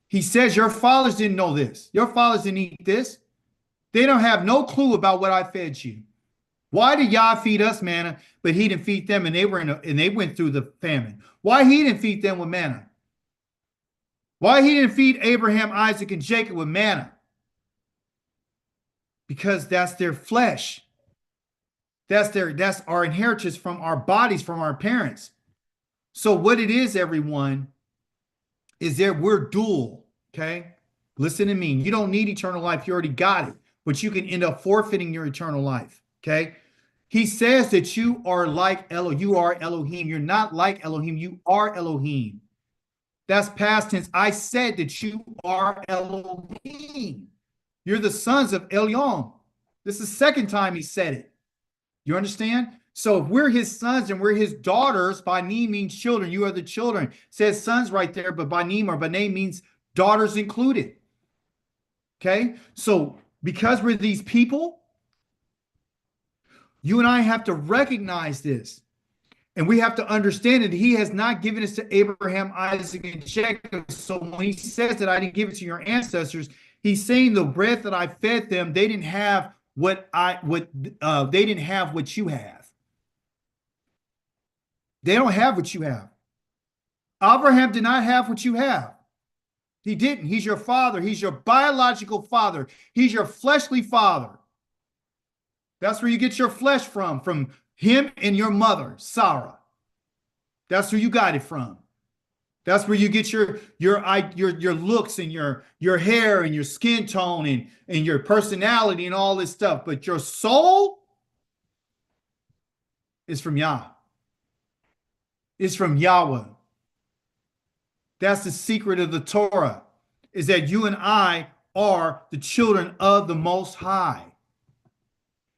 Speaker 6: He says your fathers didn't know this. Your fathers didn't eat this. They don't have no clue about what I fed you. Why did Yah feed us manna, but he didn't feed them, and they went through the famine? Why he didn't feed them with manna? Why he didn't feed Abraham, Isaac, and Jacob with manna? Because that's their flesh. That's our inheritance from our bodies, from our parents. So what it is, everyone, is that we're dual, okay? Listen to me. You don't need eternal life. You already got it. But you can end up forfeiting your eternal life, okay? He says that you are like Elohim. You are Elohim. You're not like Elohim. You are Elohim. That's past tense. I said that you are Elohim. You're the sons of Elyon. This is the second time he said it. You understand? So if we're his sons and we're his daughters, Banim means children. You are the children. It says sons right there, but Banim or Banim means daughters included. Okay? So because we're these people, you and I have to recognize this. And we have to understand that he has not given us to Abraham, Isaac, and Jacob. So when he says that I didn't give it to your ancestors, he's saying the bread that I fed them, they didn't have what you have. They don't have what you have. Abraham did not have what you have. He didn't. He's your father. He's your biological father. He's your fleshly father. That's where you get your flesh from him and your mother, Sarah. That's where you got it from. That's where you get your looks and your hair and your skin tone and your personality and all this stuff. But your soul is from Yah. It's from Yahweh. That's the secret of the Torah, is that you and I are the children of the Most High.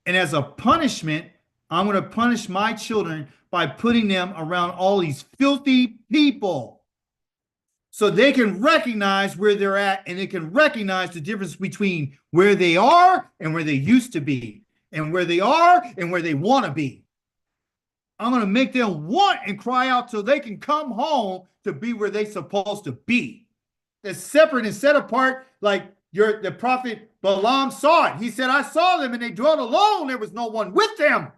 Speaker 6: And as a punishment, I'm going to punish my children by putting them around all these filthy people so they can recognize where they're at, and they can recognize the difference between where they are and where they used to be, and where they are and where they want to be. I'm going to make them want and cry out till they can come home to be where they're supposed to be. That's separate and set apart, like the prophet Balaam saw it. He said, I saw them and they dwelt alone. There was no one with them,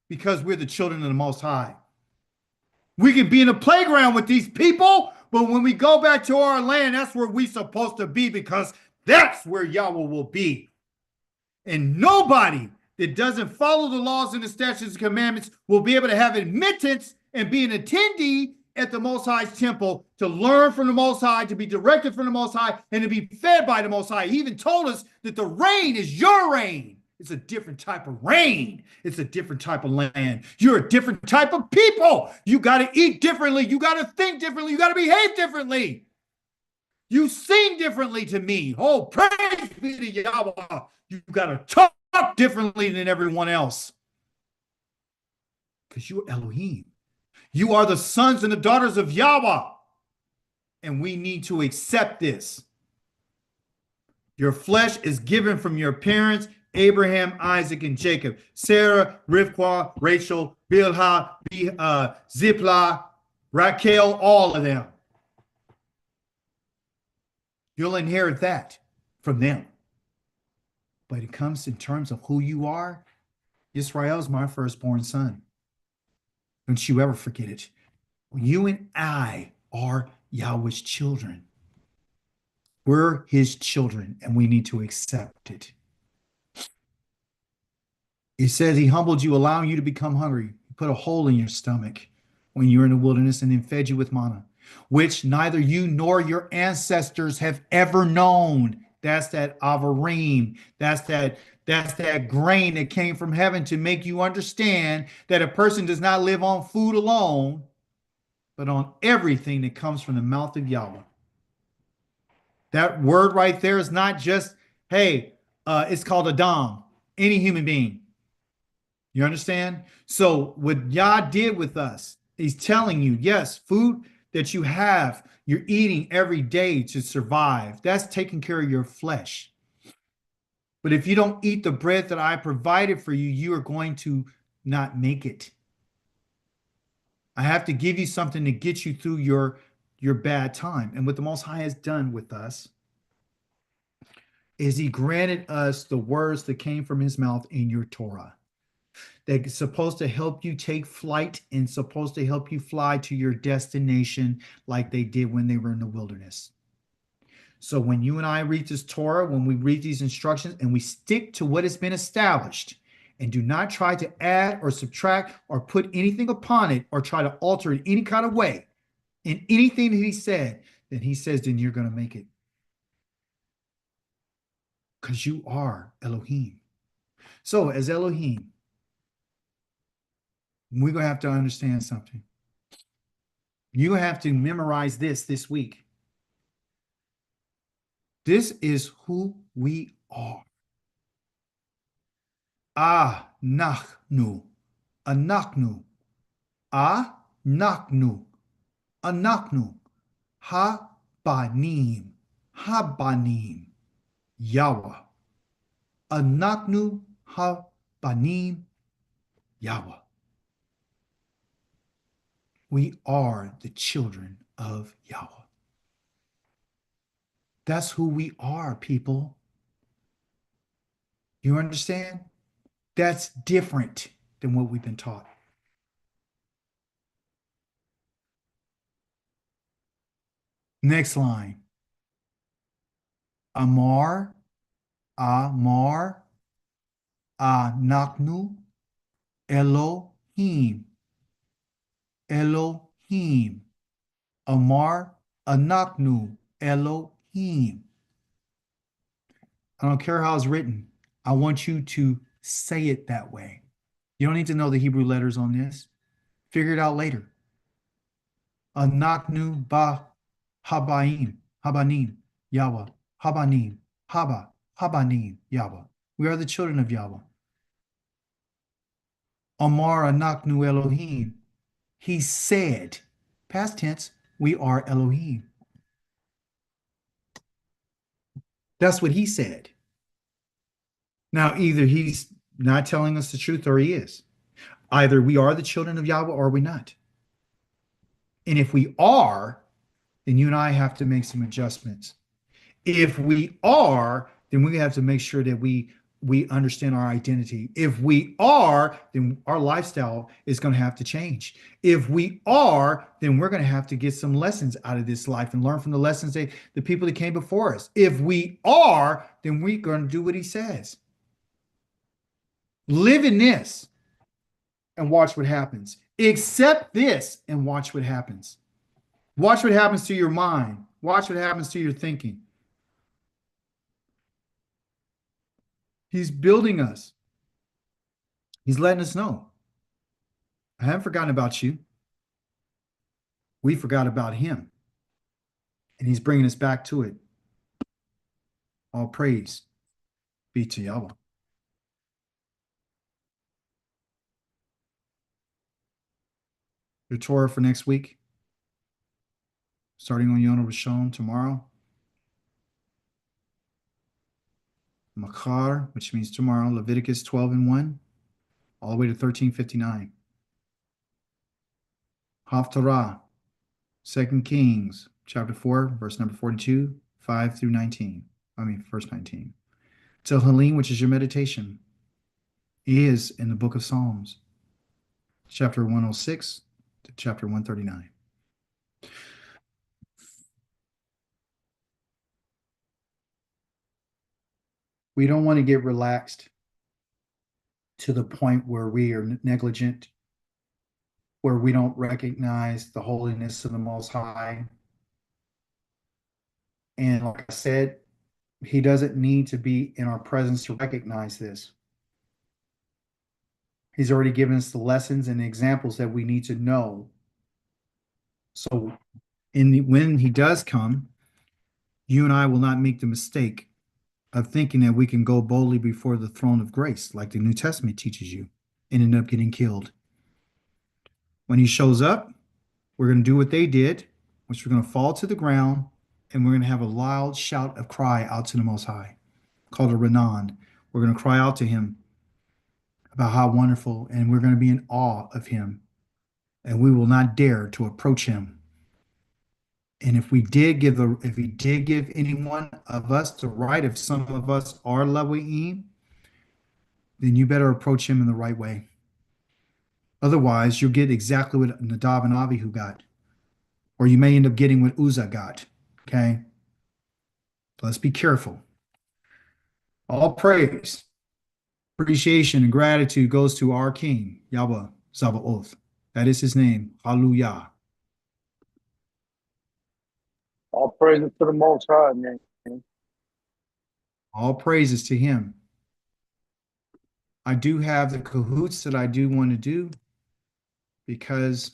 Speaker 6: because we're the children of the Most High. We can be in the playground with these people, but when we go back to our land, that's where we're supposed to be, because that's where Yahweh will be. And nobody that doesn't follow the laws and the statutes and commandments will be able to have admittance and be an attendee at the Most High's temple to learn from the Most High, to be directed from the Most High, and to be fed by the Most High. He even told us that the rain is your rain. It's a different type of rain. It's a different type of land. You're a different type of people. You got to eat differently. You got to think differently. You got to behave differently. You sing differently to me. Oh, praise be to Yahweh. You got to talk differently than everyone else, because you're Elohim. You are the sons and the daughters of Yahweh, and we need to accept this. Your flesh is given from your parents, Abraham, Isaac, and Jacob. Sarah, Rivkah, Rachel, Bilhah, Ziplah, Raquel, all of them. You'll inherit that from them. But it comes in terms of who you are. Israel's my firstborn son. Don't you ever forget it. You and I are Yahweh's children. We're his children, and we need to accept it. It says he humbled you, allowing you to become hungry. He put a hole in your stomach when you were in the wilderness, and then fed you with manna. which neither you nor your ancestors have ever known. That's that avarim. That's that grain that came from heaven to make you understand that a person does not live on food alone, but on everything that comes from the mouth of Yahweh. That word right there is not just, hey, it's called Adam, any human being. You understand? So what Yah did with us, he's telling you, yes, food that you have, you're eating every day to survive. That's taking care of your flesh. But if you don't eat the bread that I provided for you, you are going to not make it. I have to give you something to get you through your bad time. And what the Most High has done with us is he granted us the words that came from his mouth in your Torah. That's supposed to help you take flight and supposed to help you fly to your destination like they did when they were in the wilderness. So when you and I read this Torah, when we read these instructions and we stick to what has been established and do not try to add or subtract or put anything upon it or try to alter it any kind of way in anything that he said, then he says, then you're going to make it. Because you are Elohim. So as Elohim, we're going to have to understand something. You have to memorize this week. This is who we are. Anachnu. Anachnu. Anachnu. Anachnu. Habanim. Habanim. Yahweh. Anachnu habanim Yahweh. We are the children of Yahweh. That's who we are, people. You understand? That's different than what we've been taught. Next line. Amar, Anachnu, Elohim. Elohim. Amar, Anachnu, Elohim. I don't care how it's written. I want you to say it that way. You don't need to know the Hebrew letters on this. Figure it out later. Anachnu ba habaim, habanim, Yahweh, habanim, habanim, Yahweh. We are the children of Yahweh. Amar anachnu Elohim. He said, past tense, we are Elohim. That's what he said. Now, either he's not telling us the truth or he is. Either we are the children of Yahweh or we not. And if we are, then you and I have to make some adjustments. If we are, then we have to make sure that we understand our identity. If we are, then our lifestyle is going to have to change. If we are, then we're going to have to get some lessons out of this life and learn from the lessons the people that came before us. If we are, then we're going to do what he says. Live in this and watch what happens. Accept this and watch what happens. Watch what happens to your mind. Watch what happens to your thinking. He's building us. He's letting us know. I haven't forgotten about you. We forgot about him. And he's bringing us back to it. All praise be to Yahweh. Your Torah for next week, starting on Yom Rishon tomorrow. Machar, which means tomorrow, Leviticus 12:1, all the way to 13:59. Haftarah, 2 Kings, chapter 4, verse number 42, 5 through 19. Verse 19. Tehillim, which is your meditation, is in the book of Psalms, chapter 106 to chapter 139. We don't want to get relaxed to the point where we are negligent, where we don't recognize the holiness of the Most High. And like I said, he doesn't need to be in our presence to recognize this. He's already given us the lessons and the examples that we need to know. So when he does come, you and I will not make the mistake of thinking that we can go boldly before the throne of grace, like the New Testament teaches you, and end up getting killed. When he shows up, we're going to do what they did, which we're going to fall to the ground, and we're going to have a loud shout of cry out to the Most High, called a Renan. We're going to cry out to him about how wonderful, and we're going to be in awe of him, and we will not dare to approach him. And if he did give any one of us the right, if some of us are Lavoim, then you better approach him in the right way. Otherwise, you'll get exactly what Nadab and Abihu got, or you may end up getting what Uzzah got. Okay, let's be careful. All praise, appreciation, and gratitude goes to our King, Yahweh Sabaoth. That is his name. Hallelujah.
Speaker 2: All praises to the Most High, man.
Speaker 6: All praises to him. I do have the cahoots that I do want to do because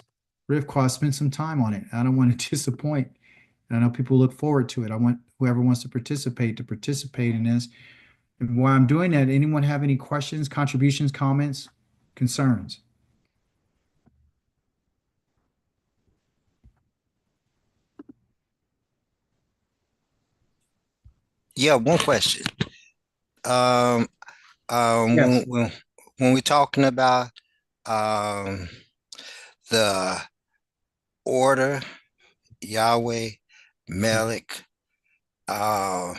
Speaker 6: Rivka spent some time on it. I don't want to disappoint. And I know people look forward to it. I want whoever wants to participate in this. And while I'm doing that, anyone have any questions, contributions, comments, concerns?
Speaker 4: Yeah, one question.
Speaker 6: Yes.
Speaker 4: When we're talking about the order, Yahweh, Melech, Kohen,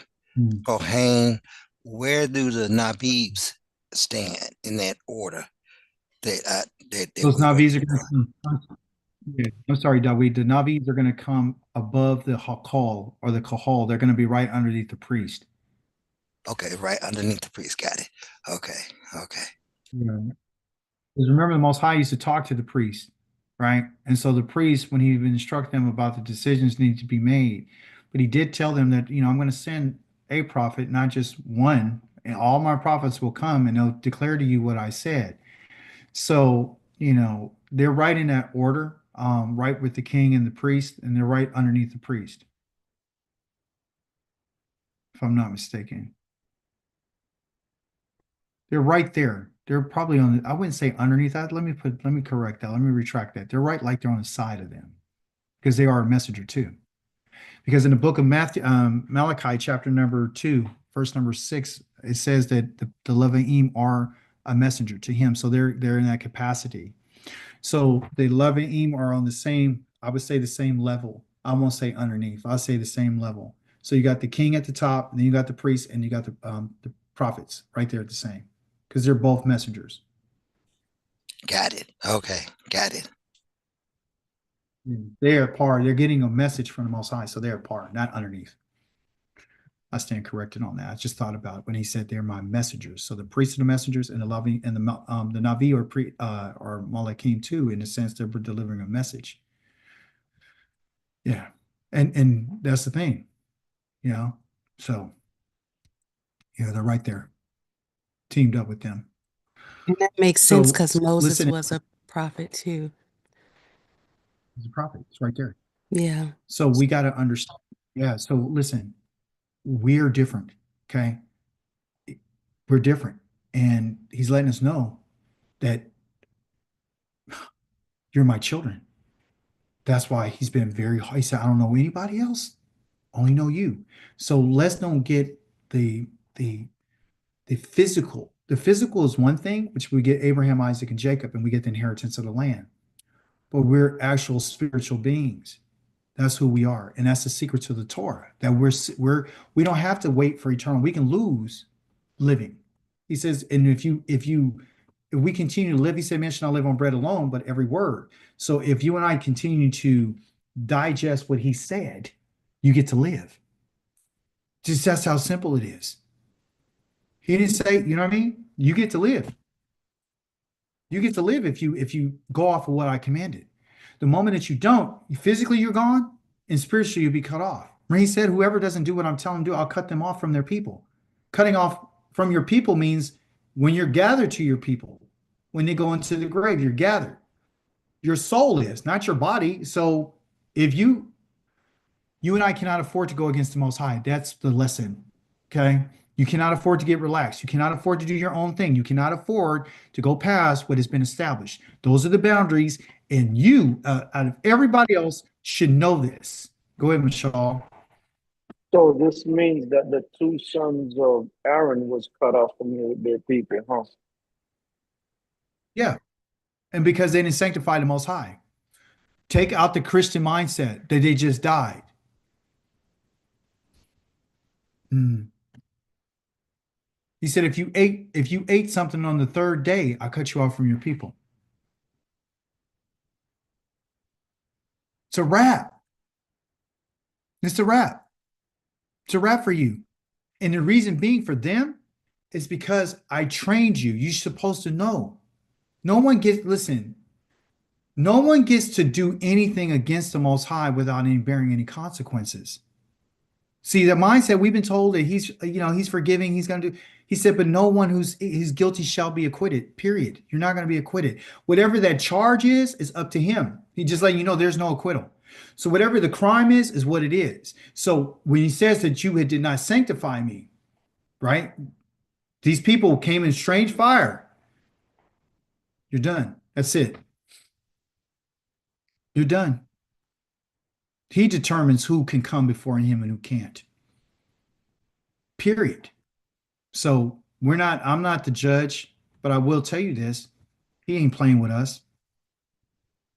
Speaker 4: where do the Nabibs stand in that order?
Speaker 6: Those Navis are going to come. I'm sorry, Dawid. The Navis are going to come above the Hakal or the Kahal. They're going to be right underneath the priest.
Speaker 4: Okay, right underneath the priest. Got it. Okay.
Speaker 6: Yeah. Because remember, the Most High used to talk to the priest, right? And so the priest, when he would instruct them about the decisions need to be made, but he did tell them that, I'm going to send a prophet, not just one, and all my prophets will come and they'll declare to you what I said. So, they're right in that order, right with the king and the priest, and they're right underneath the priest, if I'm not mistaken. They're right there. They're probably I wouldn't say underneath that. Let me correct that. Let me retract that. They're right like they're on the side of them because they are a messenger too. Because in the book of Malachi, chapter number 2, verse number 6, it says that the Leviim are a messenger to him. So they're in that capacity. So the Leviim are on the same, I would say the same level. I won't say underneath. I'll say the same level. So you got the king at the top, and then you got the priest, and you got the prophets right there at the same, because they're both messengers.
Speaker 4: Got it. Okay, got it.
Speaker 6: They're par. They're getting a message from the Most High, so they're par, not underneath. I stand corrected on that. I just thought about it when he said they're my messengers. So the priests are the messengers, and the Lavi and the Navi or Malachim too, in the sense that we're delivering a message. Yeah, and that's the thing, So they're right there, teamed up with them.
Speaker 5: And that makes sense
Speaker 6: So,
Speaker 5: because Moses
Speaker 6: listen,
Speaker 5: was a prophet too.
Speaker 6: he's a prophet. It's right there.
Speaker 5: Yeah.
Speaker 6: So we got to understand. Yeah. So listen, we're different. Okay. We're different. And he's letting us know that you're my children. That's why he's been very hard. He said, I don't know anybody else. Only know you. So let's don't get the physical. The physical is one thing, which we get Abraham, Isaac, and Jacob, and we get the inheritance of the land. But we're actual spiritual beings. That's who we are. And that's the secret to the Torah, that we don't have to wait for eternal. We can lose living. He says, and if we continue to live, he said, man shall not live on bread alone, but every word. So if you and I continue to digest what he said, you get to live. Just that's how simple it is. He didn't say, you know what I mean? You get to live. You get to live if you go off of what I commanded. The moment that you don't, physically you're gone, and spiritually you'll be cut off. When he said, whoever doesn't do what I'm telling them to do, I'll cut them off from their people. Cutting off from your people means when you're gathered to your people, when they go into the grave, you're gathered. Your soul is, not your body. So if you and I cannot afford to go against the Most High. That's the lesson. Okay. You cannot afford to get relaxed. You cannot afford to do your own thing. You cannot afford to go past what has been established. Those are the boundaries. And you, out of everybody else, should know this. Go ahead, Michelle.
Speaker 2: So this means that the two sons of Aaron was cut off from their people, huh?
Speaker 6: Yeah. And because they didn't sanctify the Most High. Take out the Christian mindset that they just died. He said, if you ate something on the third day, I cut you off from your people. It's a wrap. It's a wrap. It's a wrap for you. And the reason being for them is because I trained you. You're supposed to know. No one gets to do anything against the Most High without bearing any consequences. See, the mindset, we've been told that he's forgiving, he's going to do. He said, but no one who's guilty shall be acquitted, period. You're not going to be acquitted. Whatever that charge is up to him. He just letting you know there's no acquittal. So whatever the crime is what it is. So when he says that you did not sanctify me, right? These people came in strange fire. You're done. That's it. You're done. He determines who can come before him and who can't. Period. So I'm not the judge, but I will tell you this. He ain't playing with us.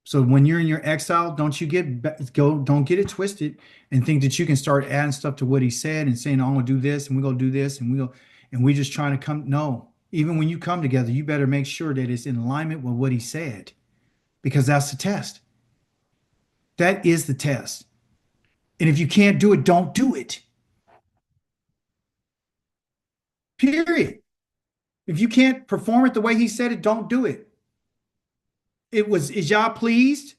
Speaker 6: So when you're in your exile, don't get it twisted and think that you can start adding stuff to what he said and saying, I'm gonna do this and we're gonna do this and we're just trying to come. No, even when you come together, you better make sure that it's in alignment with what he said, because that's the test. That is the test. And if you can't do it, don't do it. Period. If you can't perform it the way he said it, don't do it. Is Yah pleased?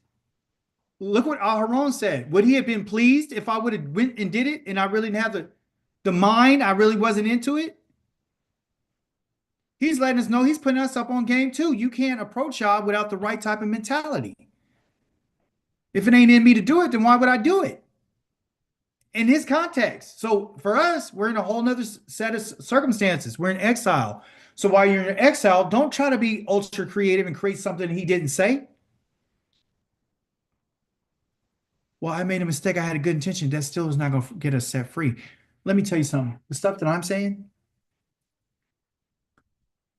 Speaker 6: Look what Aharon said. Would he have been pleased if I would have went and did it and I really didn't have the mind, I really wasn't into it? He's letting us know, he's putting us up on game too. You can't approach Yah without the right type of mentality. If it ain't in me to do it, then why would I do it? In his context. So for us, we're in a whole nother set of circumstances. We're in exile. So while you're in exile, don't try to be ultra creative and create something he didn't say. Well, I made a mistake. I had a good intention. That still is not going to get us set free. Let me tell you something. The stuff that I'm saying,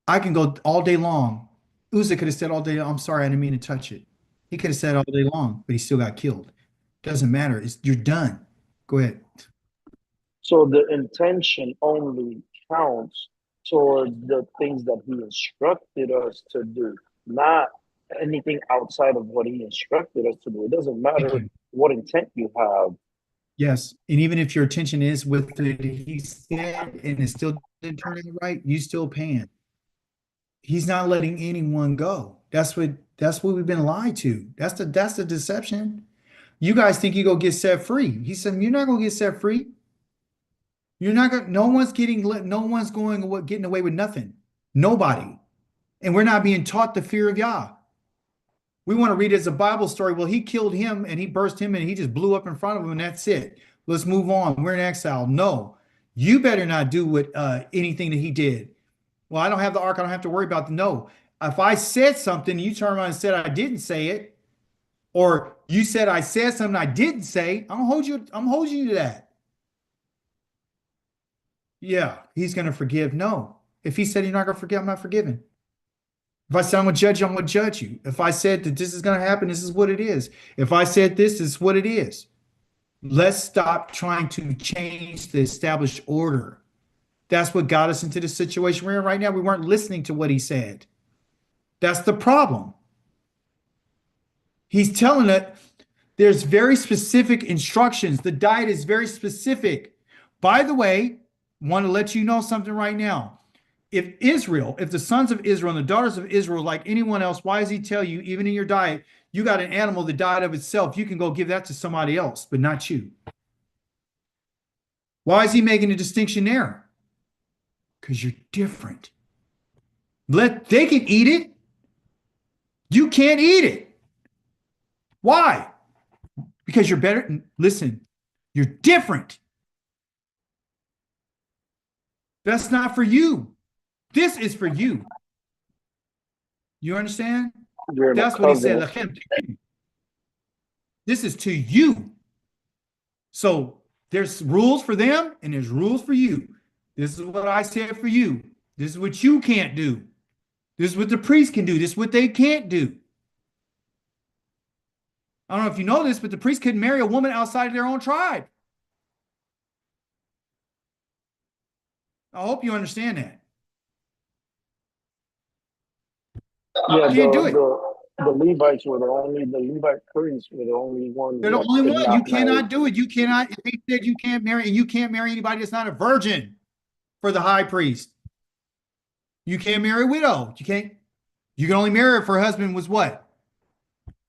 Speaker 6: I can go all day long. Uzzah could have said all day, I'm sorry, I didn't mean to touch it. He could have said all day long, but he still got killed. Doesn't matter. You're done. Go ahead.
Speaker 2: So the intention only counts towards the things that he instructed us to do, not anything outside of what he instructed us to do. It doesn't matter what intent you have.
Speaker 6: Yes. And even if your attention is with what he said and it still didn't turn out right, you still paying. He's not letting anyone go. That's what we've been lied to. That's the deception. You guys think you go get set free. He said, you're not going to get set free. You're not going, no one's getting away with nothing. Nobody. And we're not being taught the fear of Yah. We want to read it as a Bible story. Well, he killed him and he burst him and he just blew up in front of him and that's it. Let's move on. We're in exile. No, you better not do anything that he did. Well, I don't have the ark. I don't have to worry about the no. If I said something, you turn around and said I didn't say it, or you said I said something I didn't say, I'm holding you to that. Yeah, he's going to forgive. No. If he said you're not going to forgive, I'm not forgiving. If I said I'm going to judge you, I'm going to judge you. If I said that this is going to happen, this is what it is. If I said this is what it is. Let's stop trying to change the established order. That's what got us into the situation we're in right now. We weren't listening to what he said. That's the problem. He's telling it there's very specific instructions. The diet is very specific. By the way, want to let you know something right now. if the sons of Israel and the daughters of Israel, like anyone else, why does he tell you, even in your diet, you got an animal that died of itself, you can go give that to somebody else, but not you? Why is he making a distinction there? Because you're different. They can eat it. You can't eat it. Why? Because you're better. Listen, you're different. That's not for you. This is for you. You understand?
Speaker 2: You're in a
Speaker 6: That's what he said.
Speaker 2: covenant.
Speaker 6: "Lachem." This is to you. So there's rules for them and there's rules for you. This is what I said for you. This is what you can't do. This is what the priest can do. This is what they can't do. I don't know if you know this, but the priest couldn't marry a woman outside of their own tribe. I hope you understand that.
Speaker 2: Yeah,
Speaker 6: Can't do it.
Speaker 2: the Levites were the Levite priests were the only ones
Speaker 6: They're the
Speaker 2: that
Speaker 6: only
Speaker 2: could
Speaker 6: one.
Speaker 2: not
Speaker 6: You cannot
Speaker 2: marry.
Speaker 6: do it. You cannot. They said you can't marry, and you can't marry anybody that's not a virgin for the high priest. You can't marry a widow. You can't. You can only marry her if her husband was what?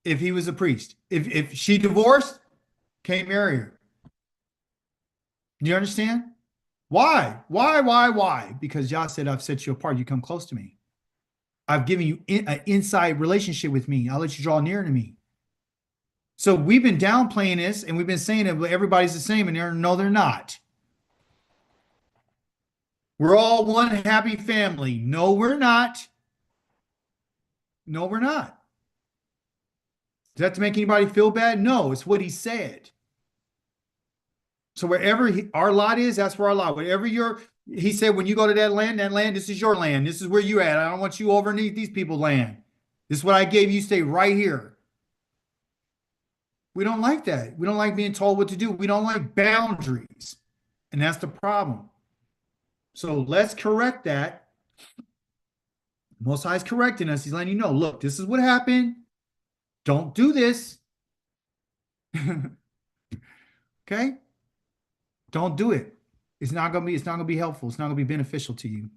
Speaker 6: If he was a priest. If she divorced, can't marry her. Do you understand? Why? Why? Because Yah said, I've set you apart. You come close to me. I've given you an inside relationship with me. I'll let you draw near to me. So we've been downplaying this and we've been saying that everybody's the same, and no, they're not. We're all one happy family. No, we're not. No, we're not. Does that to make anybody feel bad? No, it's what he said. So wherever our lot is, that's where our lot. He said, when you go to that land, this is your land. This is where you at. I don't want you overneath these people's land. This is what I gave you. Stay right here. We don't like that. We don't like being told what to do. We don't like boundaries. And that's the problem. So let's correct that. Most High is correcting us. He's letting you know, look, this is what happened. Don't do this. Okay? Don't do it. It's not gonna be helpful. It's not gonna be beneficial to you.